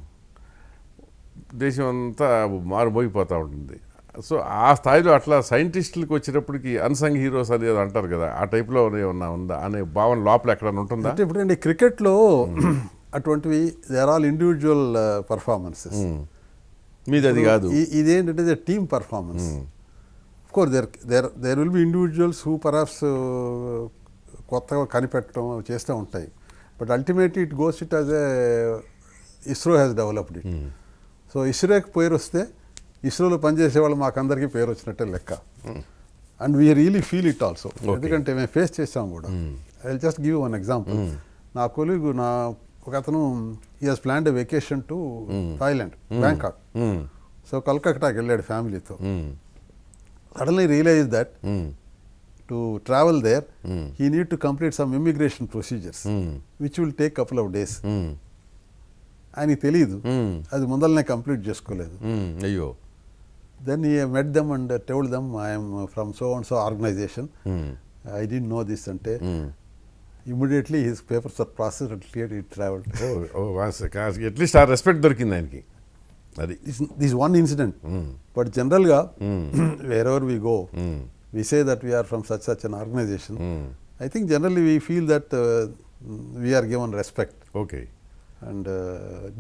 దేశం అంతా మారుమోగిపోతూ ఉంటుంది. సో ఆ స్థాయిలో అట్లా సైంటిస్టులకు వచ్చేటప్పటికి అన్సంగ్ హీరోస్ అనేది అంటారు కదా, ఆ టైప్లో ఏమన్నా ఉందా అనే భావన లోపల ఎక్కడన్నా ఉంటుందా? అంటే ఇప్పుడండి క్రికెట్లో అటువంటివి they are all individual performances. మీది అది కాదు. ఇదేంటంటే team performance. Of course there will be individuals who perhaps కొత్తగా కనిపెట్టడం చేస్తూ ఉంటాయి. But ultimately it goes it as a ISRO has developed it. So ఇస్రోకి పేరు వస్తే ఇస్రోలో పనిచేసే వాళ్ళు మాకందరికీ పేరు వచ్చినట్టే లెక్క. And we really feel it also, ఎందుకంటే మేము ఫేస్ చేసాం కూడా. I will just give one example. నా కొలీగ్ ఒక అతను he has planned a vacation to Thailand, Bangkok. So కల్కట్టాకి వెళ్ళాడు ఫ్యామిలీతో. Suddenly realise that to travel there he need to complete some immigration procedures which will take couple of days. ఆయనకి తెలియదు, అది ముందరనే complete చేసుకోలేదు. అయ్యో. Then he met them and told them, I am from so and so organization. I didn't know this ante. Immediately his papers are processed and cleared, he travelled. At least ఆ respect దొరికింది ఆయనకి. అది this one incident. But general ga wherever we go, we say that we are from such an organization. I think generally we feel that we are given respect. Okay. And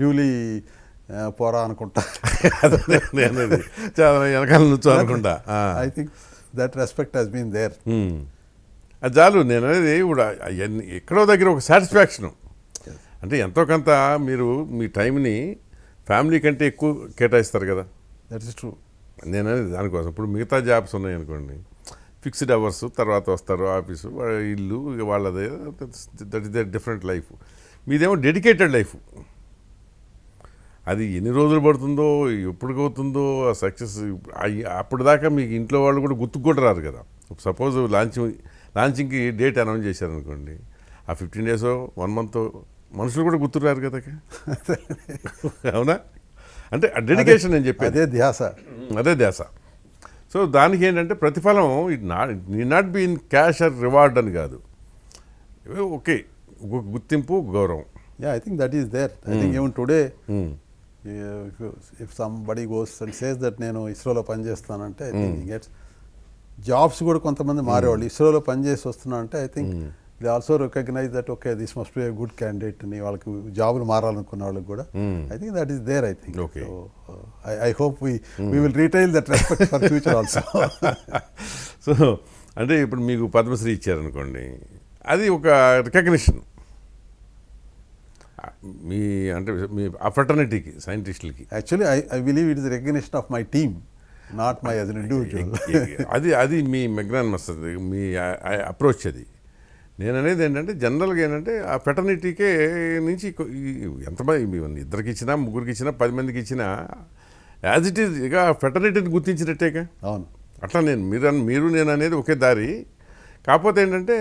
duly పోరా అనుకుంటా, చాలా వెనకాల నుంచో అనుకుంటా. I think that respect has been there. అది చాలు. నేను అనేది ఇప్పుడు ఎక్కడో దగ్గర ఒక సాటిస్ఫాక్షను. అంటే ఎంతో కొంత మీరు మీ టైంని ఫ్యామిలీ కంటే ఎక్కువ కేటాయిస్తారు కదా. That is true. నేను అనేది దానికోసం. ఇప్పుడు మిగతా జాబ్స్ ఉన్నాయి అనుకోండి, ఫిక్స్డ్ అవర్స్, తర్వాత వస్తారు ఆఫీసు, ఇల్లు, వాళ్ళదే, that is the different life. మీదేమో డెడికేటెడ్ లైఫ్. అది ఎన్ని రోజులు పడుతుందో, ఎప్పటికవుతుందో ఆ సక్సెస్, అప్పుడు దాకా మీకు ఇంట్లో వాళ్ళు కూడా గుర్తుకు రారు కదా. సపోజ్ లాంచింగ్కి డేట్ అనౌన్స్ చేశారనుకోండి, ఆ 15 days 1 month మనుషులు కూడా గుర్తురారు కదా. అవునా? అంటే ఆ డెడికేషన్ నేను చెప్పాను, అదే ధ్యాస. సో దానికి ఏంటంటే ప్రతిఫలం it not be in cash or reward అని కాదు. ఓకే, గుర్తింపు, గౌరవం. I think that is there. I think even today if somebody goes and says that నేను ఇస్రోలో పనిచేస్తానంటే, ఐ థింక్ గెట్స్ జాబ్స్ కూడా కొంతమంది మారేవాళ్ళు. ఇస్రోలో పనిచేసి వస్తున్నానంటే I think they also recognize that okay this must be a good candidate అని వాళ్ళకి జాబులు మారాలనుకున్న వాళ్ళకి కూడా I think that is there. I think I hope we will retail that respect for future also. So అంటే ఇప్పుడు మీకు పద్మశ్రీ ఇచ్చారనుకోండి, అది ఒక రికగ్నిషన్ మీ అంటే మీ ఫ్రెటర్నిటీకి, సైంటిస్టులకి. Actually I believe it is recognition of my team, not my as an individual. అది మీ మెగ్నానిమస్, మీ అప్రోచ్. అది నేను అనేది ఏంటంటే జనరల్గా ఏంటంటే ఆ ఫెటర్నిటీకే నుంచి ఎంతమంది ఇద్దరికి ఇచ్చినా ముగ్గురికి ఇచ్చినా 10 మందికి ఇచ్చినా యాజ్ ఇట్ ఈజ్ ఇక ఫెటర్నిటీని గుర్తించినట్టేగా. అవును. అట్లా మీరు నేను అనేది ఒకే దారి. కాకపోతే ఏంటంటే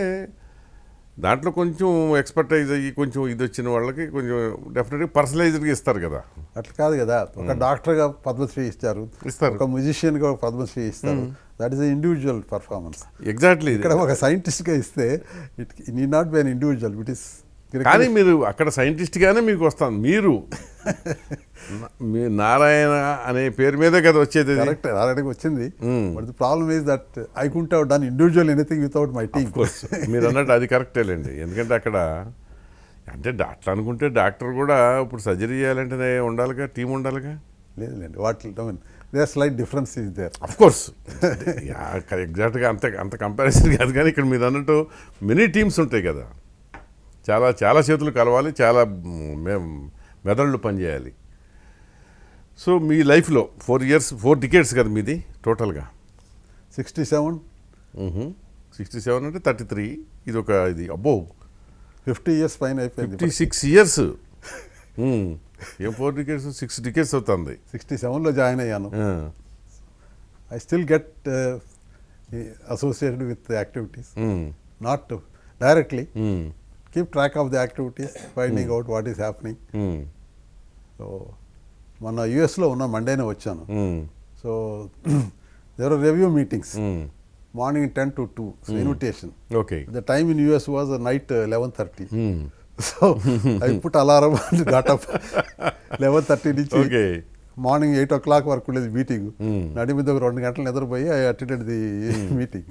దాంట్లో కొంచెం ఎక్స్పర్టైజ్ అయ్యి కొంచెం ఇది వచ్చిన వాళ్ళకి కొంచెం డెఫినెట్గా పర్సనలైజ్డ్గా ఇస్తారు కదా. అట్లా కాదు కదా, ఒక డాక్టర్గా పద్మశ్రీ ఇస్తారు, ఒక మ్యూజిషియన్గా పద్మశ్రీ ఇస్తారు. That is individual performance. Exactly. ఇక్కడ ఒక సైంటిస్ట్గా ఇస్తే it need not be an individual, it is. కానీ మీరు అక్కడ సైంటిస్ట్గానే మీకు వస్తాను. మీరు మీ నారాయణ అనే పేరు మీదే కదా వచ్చేది. కరెక్ట్, నారాయణకి వచ్చింది. But the problem is that I could have done individual anything without my team. మీరు అన్నట్టు అది కరెక్టేలేండి. ఎందుకంటే అక్కడ అంటే అట్లా అనుకుంటే డాక్టర్ కూడా ఇప్పుడు సర్జరీ చేయాలంటే ఉండాలిగా, టీం ఉండాలిగా. లేదులేండి, వాటిలో there slight difference is there. Of course ఎగ్జాక్ట్గా అంత కంపారిజన్ కాదు. కానీ ఇక్కడ మీరు అన్నట్టు మెనీ టీమ్స్ ఉంటాయి కదా, చాలా చాలా చేతులు కలవాలి, చాలా మెదళ్ళు పనిచేయాలి. సో మీ లైఫ్లో 4 డికేడ్స్ కదా మీది టోటల్గా. 67. 67 అంటే 33. ఇది అబ్బో 50 years పైన అయిపోయింది. 56 years. ఏం 4 డికేడ్స్, 6 డికేడ్స్ అవుతుంది. 67లో జాయిన్ అయ్యాను. I still get associated with activities, not directly. Keep track of the activities, finding out what is happening. So, మొన్న యూఎస్లో ఉన్న మండేనే వచ్చాను. So there are review meetings morning 10 to 2. So invitation. Okay. The time in US was night 11:30. So I put alarm and got up 11:30 నుంచి morning 8 o'clock వరకు ఉండేది meeting. నడి మీద 2 గంటలు నిద్రపోయి ఐ అటెండెడ్ ది మీటింగ్.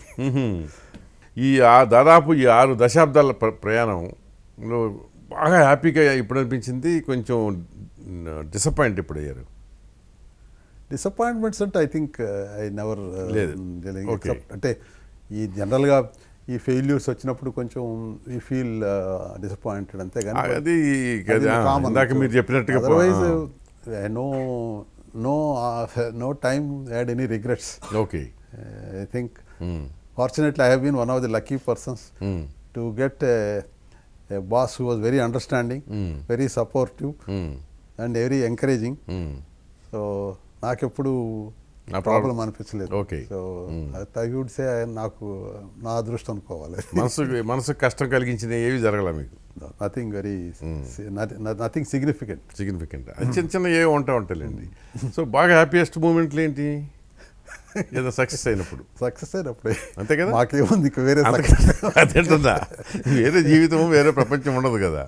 దాదాపు 6 దశాబ్దాల ప్రయాణంలో బాగా హ్యాపీగా ఇప్పుడు అనిపించింది, కొంచెం డిసప్పాయింట్ ఇప్పుడు అయ్యారు? డిసప్పాయింట్మెంట్స్ అంటే ఐ థింక్ ఐ నెవర్ లేదు. అంటే ఈ జనరల్గా ఈ ఫెయిల్యూర్స్ వచ్చినప్పుడు కొంచెం ఈ ఫీల్ డిసప్పాయింటెడ్, అంతేగాని అది ఇందాక మీరు చెప్పినట్టుగా otherwise no time had any regrets. Okay. I think fortunately I have been one of the lucky persons to get a boss who was very understanding, very supportive, and very encouraging. So నాకెప్పుడు problem అనిపించలేదు. So I would సే నాకు నా అదృష్టం అనుకోవాలి. మనసుకు కష్టం కలిగించిన ఏవి జరగలే మీకు? Nothing significant. చిన్న చిన్న ఏవి ఉంటాయిలేండి. సో బాగా హ్యాపీయెస్ట్ మూమెంట్లు ఏంటి? ఏదో సక్సెస్ అయినప్పుడు అంతే కదా. మాకేముంది వేరే అదేంటుందా, వేరే జీవితం వేరే ప్రపంచం ఉండదు కదా.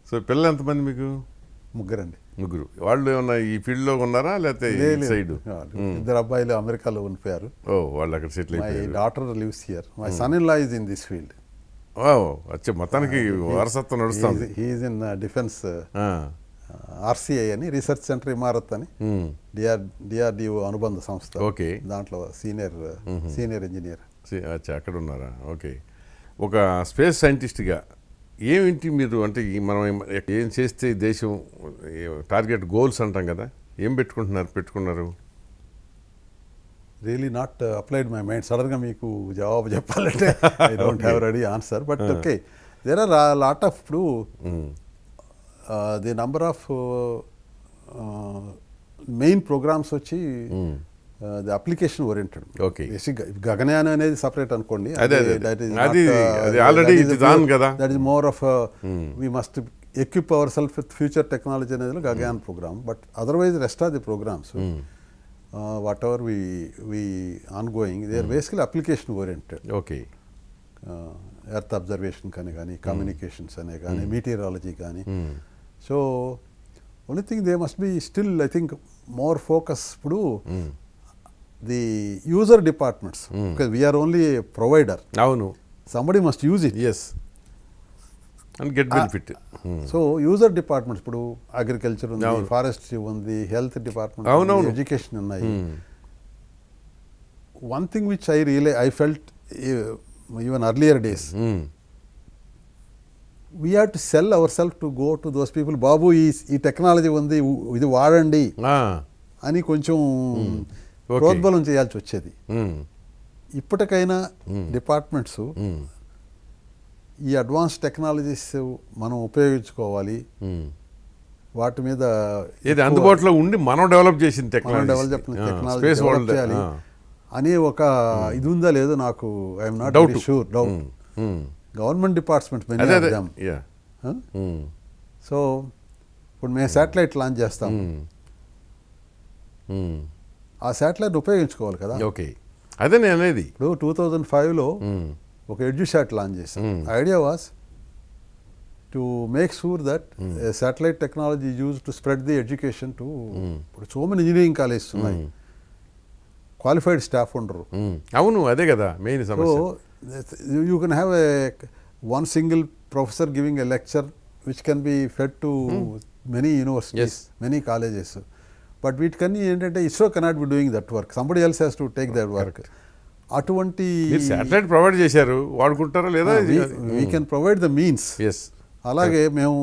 సో పిల్లలు ఎంతమంది మీకు? ముగ్గురు. వాళ్ళు ఏమన్నా ఈ ఫీల్డ్లో ఉన్నారా లేకపోతే సైడ్? 2 అబ్బాయిలు అమెరికాలో ఉండిపోయారు. వాళ్ళు అక్కడ సెటిల్ అయిపోయారు. My daughter lives here. My son in law is in this field. అచ్చా, మొత్తానికి వారసత్వం నడుస్తుంది. He is in defence RCI అని, రీసెర్చ్ సెంటర్ ఇమారత్ అని, డిఆర్డిఓ అనుబంధ సంస్థ. ఓకే. దాంట్లో సీనియర్ ఇంజనీర్. అచ్చా, అక్కడ ఉన్నారా? ఓకే. ఒక స్పేస్ సైంటిస్ట్గా ఏమిటి మీరు, అంటే మనం ఏం చేస్తే దేశం టార్గెట్ గోల్స్ అంటాం కదా, ఏం పెట్టుకున్నారు? Really not applied my mind. సడన్గా మీకు జవాబు చెప్పాలంటే I don't have ready answer. But okay, there are lot of ఇప్పుడు the number of main programmes వచ్చి ది అప్లికేషన్ ఓరియంటెడ్. ఓకే. గగనయానం అనేది సపరేట్ అనుకోండి. That is more of we must equip our self with future technology అనేది Gaganyaan programme. But otherwise rest of the programmes whatever we on going they are basically application oriented. Okay. Earth observation కానీ communications అనే కానీ meteorology కానీ. So only thing they must be still I think more focus ఇప్పుడు the user departments, because we are only provider. అవును. Somebody must use it. Yes, and get benefit. So user departments ఇప్పుడు agriculture ఉంది, forestry ఉంది, health department, education ఉన్నాయి. One thing which I felt even earlier days, we have to sell ourselves to go to those people. బాబు ఈ technology ఉంది, ఇది వాడండి అని కొంచెం ప్రోద్బలం చేయాల్సి వచ్చేది. ఇప్పటికైనా డిపార్ట్మెంట్స్ ఈ అడ్వాన్స్ టెక్నాలజీస్ మనం ఉపయోగించుకోవాలి, వాటి మీద ఏది అందుబాటులో ఉండి మనం డెవలప్ చేసిన టెక్నాలజీ చేయాలి అని ఒక ఇది ఉందా లేదో నాకు I'm not very sure. Doubt. Government department so ఇప్పుడు మేము శాటిలైట్ లాంచ్ చేస్తాం, ఆ శాటిలైట్ ఉపయోగించుకోవాలి కదా. ఓకే, అదే నేను అనేది. ఇప్పుడు 2005లో ఒక ఎడ్యుశాట్ లాంచ్ చేస్తాం. Idea was to make sure that satellite technology use to spread the education to. ఇప్పుడు సో మెనీ ఇంజనీరింగ్ కాలేజెస్ ఉన్నాయి, క్వాలిఫైడ్ స్టాఫ్ ఉండరు. అవును, అదే కదా మెయిన్ సమస్య. So you can have one single professor giving a lecture which can be fed to many universities, many colleges. But వీటికన్నీ ఏంటంటే ISRO cannot be doing that work. Somebody else has to take that work. అటువంటి satellite provide చేశారు, వాడుకుంటారా లేదా? We can provide the means. అలాగే మేము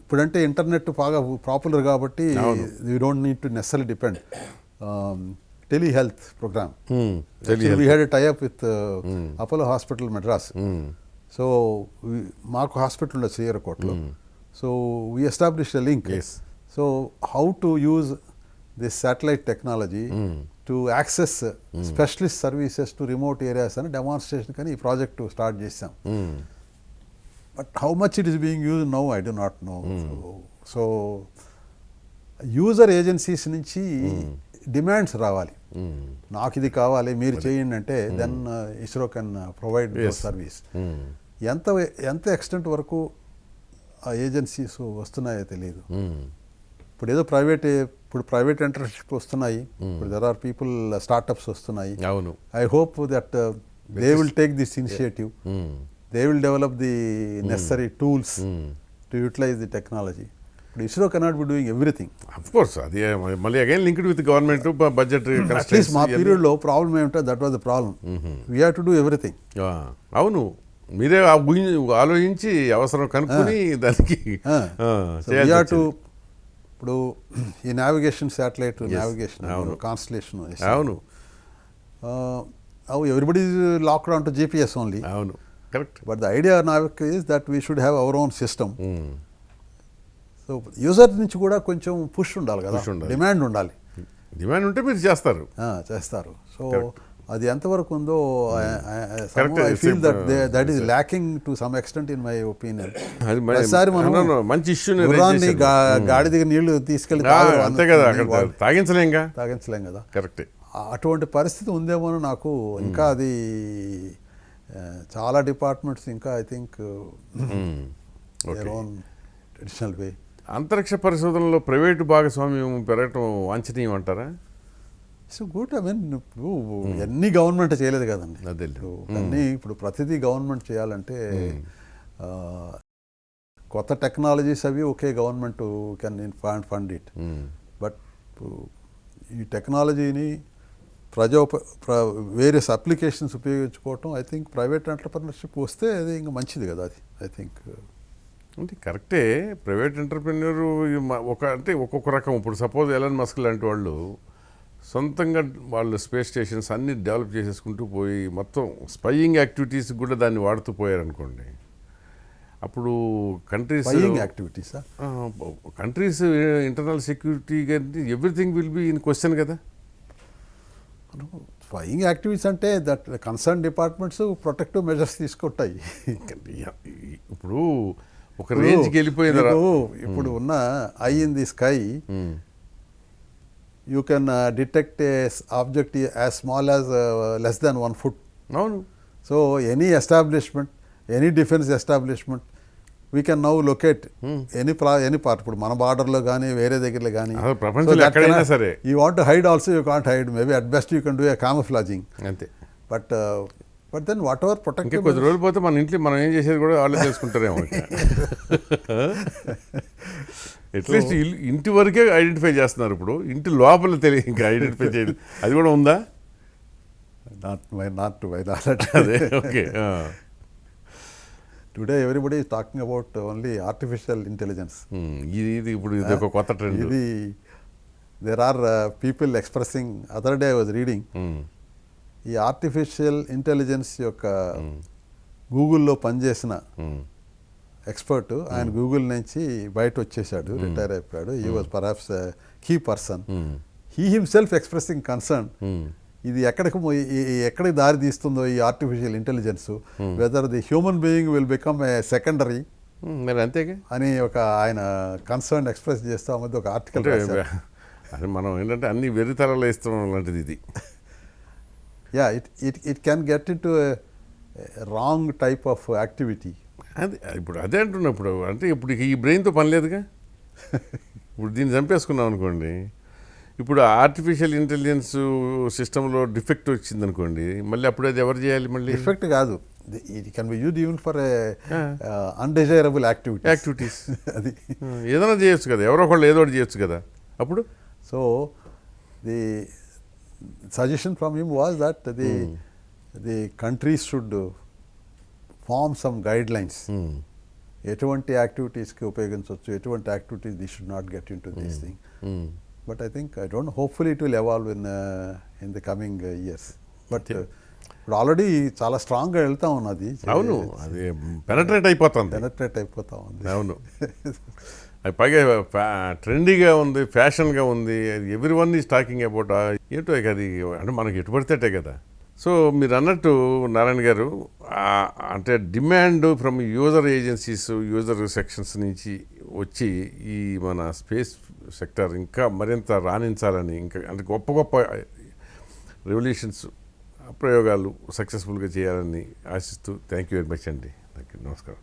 ఇప్పుడంటే internet బాగా popular కాబట్టి we don't need to necessary depend. Telehealth programme, we had a tie up with Apollo hospital Madras. So మాకు హాస్పిటల్ ఉండదు శ్రీహరికోటలో. So we establish a link. So how to use this satellite technology to access specialist services to remote areas అని demonstration కానీ ఈ project start చేసాం. But how much it is being use know I do not know. So user agencies నుంచి demands రావాలి, నాకు ఇది కావాలి మీరు చేయండి అంటే then ISRO can provide service. ఎంత ఎక్స్టెంట్ వరకు ఆ ఏజెన్సీస్ వస్తున్నాయో తెలియదు. ఇప్పుడు ఏదో ప్రైవేట్ ఎంటర్ప్రినర్షిప్ వస్తున్నాయి, ఇప్పుడు దెర్ ఆర్ పీపుల్ స్టార్టప్స్ వస్తున్నాయి. I hope that they will take this initiative, they will develop the necessary tools to utilize the technology. ISRO cannot be doing everything. Of course, అది మళ్ళీ again linked with government budget. At least మా పీరియడ్లో problem ఏమిటో that was the problem. We have to do everything. అవును, మీరే ఆలోచించి అవసరం కనుక్కొని దానికి ఇప్పుడు ఈ నావిగేషన్ శాటిలైట్ నావిగేషన్ కాన్స్టలేషన్. అవును, everybody locked on to GPS only. అవును, correct. But the idea NavIC is that we should have our own system. So user నుంచి కూడా కొంచెం పుష్ ఉండాలి కదా, డిమాండ్ ఉండాలి. డిమాండ్ ఉంటే మీరు చేస్తారు. సో అది ఎంతవరకు ఉందో I feel that is lacking to some extent in my opinion. ఒకసారి మనం మంచి ఇష్యూ గాడి దగ్గర నీళ్లు తీసుకెళ్ళి తాగించలేం కదా. కరెక్ట్. అటువంటి పరిస్థితి ఉందేమో నాకు. ఇంకా అది చాలా డిపార్ట్మెంట్స్ ఇంకా I think their own traditional way. అంతరిక్ష పరిశోధనలో ప్రైవేటు భాగస్వామ్యం పెరగటం వాంఛనీయం అంటారా? So good. ఐ మీన్ అన్ని గవర్నమెంట్ చేయలేదు కదండి. అన్నీ ఇప్పుడు ప్రతిదీ గవర్నమెంట్ చేయాలంటే కొత్త టెక్నాలజీస్ అవి okay, government can fund it. But ఈ టెక్నాలజీని వేరియస్ అప్లికేషన్స్ ఉపయోగించుకోవటం ఐ థింక్ ప్రైవేట్ ఎంటర్ప్రినర్షిప్ వస్తే అది ఇంకా మంచిది కదా. అది ఐ థింక్ అంటే కరెక్టే. ప్రైవేట్ ఎంటర్ప్రెన్యూర్ అంటే ఒక్కొక్క రకం. ఇప్పుడు సపోజ్ ఎలన్ మస్క్ లాంటి వాళ్ళు సొంతంగా వాళ్ళు స్పేస్ స్టేషన్స్ అన్ని డెవలప్ చేసేసుకుంటూ పోయి మొత్తం స్పైయింగ్ యాక్టివిటీస్ కూడా దాన్ని వాడుతూ పోయారనుకోండి, అప్పుడు countries internal security everything will be in question కదా. స్పైయింగ్ యాక్టివిటీస్ అంటే that concern departments protective measures తీసుకుంటాయి. ఇప్పుడు ఒక రేంజ్కి వెళ్ళిపోయింది. ఇప్పుడు ఉన్న I in the sky you can detect A object as small as less than 1 foot. అవును. So any establishment, any defence establishment we can now locate any part. ఇప్పుడు మన బార్డర్లో కానీ వేరే దగ్గరలో కానీ you want hide also you can't hide. Maybe at best you can do a camouflaging అంతే. But then whatever protect. కొద్ది రోజులు పోతే మన ఇంట్లో మనం ఏం చేసేది కూడా వాళ్ళే తెలుసుకుంటారేమో. అట్లీస్ట్ ఇంటి వరకే ఐడెంటిఫై చేస్తున్నారు. ఇప్పుడు ఇంటి లోపల తెలియదు ఇంకా ఐడెంటిఫై చేయడం, అది కూడా ఉందా? Not to my knowledge. అదే okay. Today everybody is talking about only artificial intelligence. ఇది ఇప్పుడు ఇది ఒక కొత్త ట్రెండ్. ఇది there are people expressing. Other day I was reading ఈ ఆర్టిఫిషియల్ ఇంటెలిజెన్స్ యొక్క గూగుల్లో పనిచేసిన ఎక్స్పర్ట్, ఆయన గూగుల్ నుంచి బయట వచ్చేసాడు, రిటైర్ అయిపోయాడు. He was perhaps key person. He himself expressing concern, ఇది ఎక్కడికి దారి తీస్తుందో ఈ artificial intelligence, whether the human being will become a secondary మరి అంతేగా అని ఒక ఆయన కన్సర్న్ ఎక్స్ప్రెస్ చేస్తూ ఆ మధ్య ఒక ఆర్టికల్ అది మనం ఏంటంటే అన్ని వెర్రితరాలు వేస్తున్నాం లాంటిది ఇది. Yeah, it can get in to wrong type of activity. అది ఇప్పుడు అదే అంటున్నప్పుడు అంటే ఇప్పుడు ఈ బ్రెయిన్తో పని లేదుగా. ఇప్పుడు దీన్ని చంపేసుకున్నాం అనుకోండి, ఇప్పుడు ఆర్టిఫిషియల్ ఇంటెలిజెన్స్ సిస్టంలో డిఫెక్ట్ వచ్చింది అనుకోండి, మళ్ళీ అప్పుడు అది ఎవరు చేయాలి? మళ్ళీ డిఫెక్ట్ కాదు, it can be used even for undesirable activities. అది ఏదైనా చేయొచ్చు కదా, ఎవరో ఒకళ్ళు ఏదో ఒకటి చేయొచ్చు కదా అప్పుడు. So the suggestion from him was that the countries should form some guidelines, ఎటువంటి యాక్టివిటీస్కి ఉపయోగించవచ్చు, ఎటువంటి activities the should not get into this thing. But I think I don't, hopefully it will evolve in the coming years. But ఇప్పుడు already చాలా స్ట్రాంగ్గా వెళ్తా ఉన్నది. అవును, అది పెనట్రేట్ అయిపోతా ఉంది. అవును, అది పైగా ట్రెండీగా ఉంది, ఫ్యాషన్గా ఉంది, every one is talking about. ఏంటో అది అంటే మనకి ఎటు పడితేటే కదా. సో మీరు అన్నట్టు నారాయణ గారు, అంటే demand from user agencies, user sections నుంచి వచ్చి ఈ మన స్పేస్ సెక్టర్ ఇంకా మరింత రాణించాలని, ఇంకా అంటే గొప్ప గొప్ప రెవల్యూషన్స్, ప్రయోగాలు సక్సెస్ఫుల్గా చేయాలని ఆశిస్తూ థ్యాంక్ యూ వెరీ మచ్ అండి. థ్యాంక్ యూ, నమస్కారం.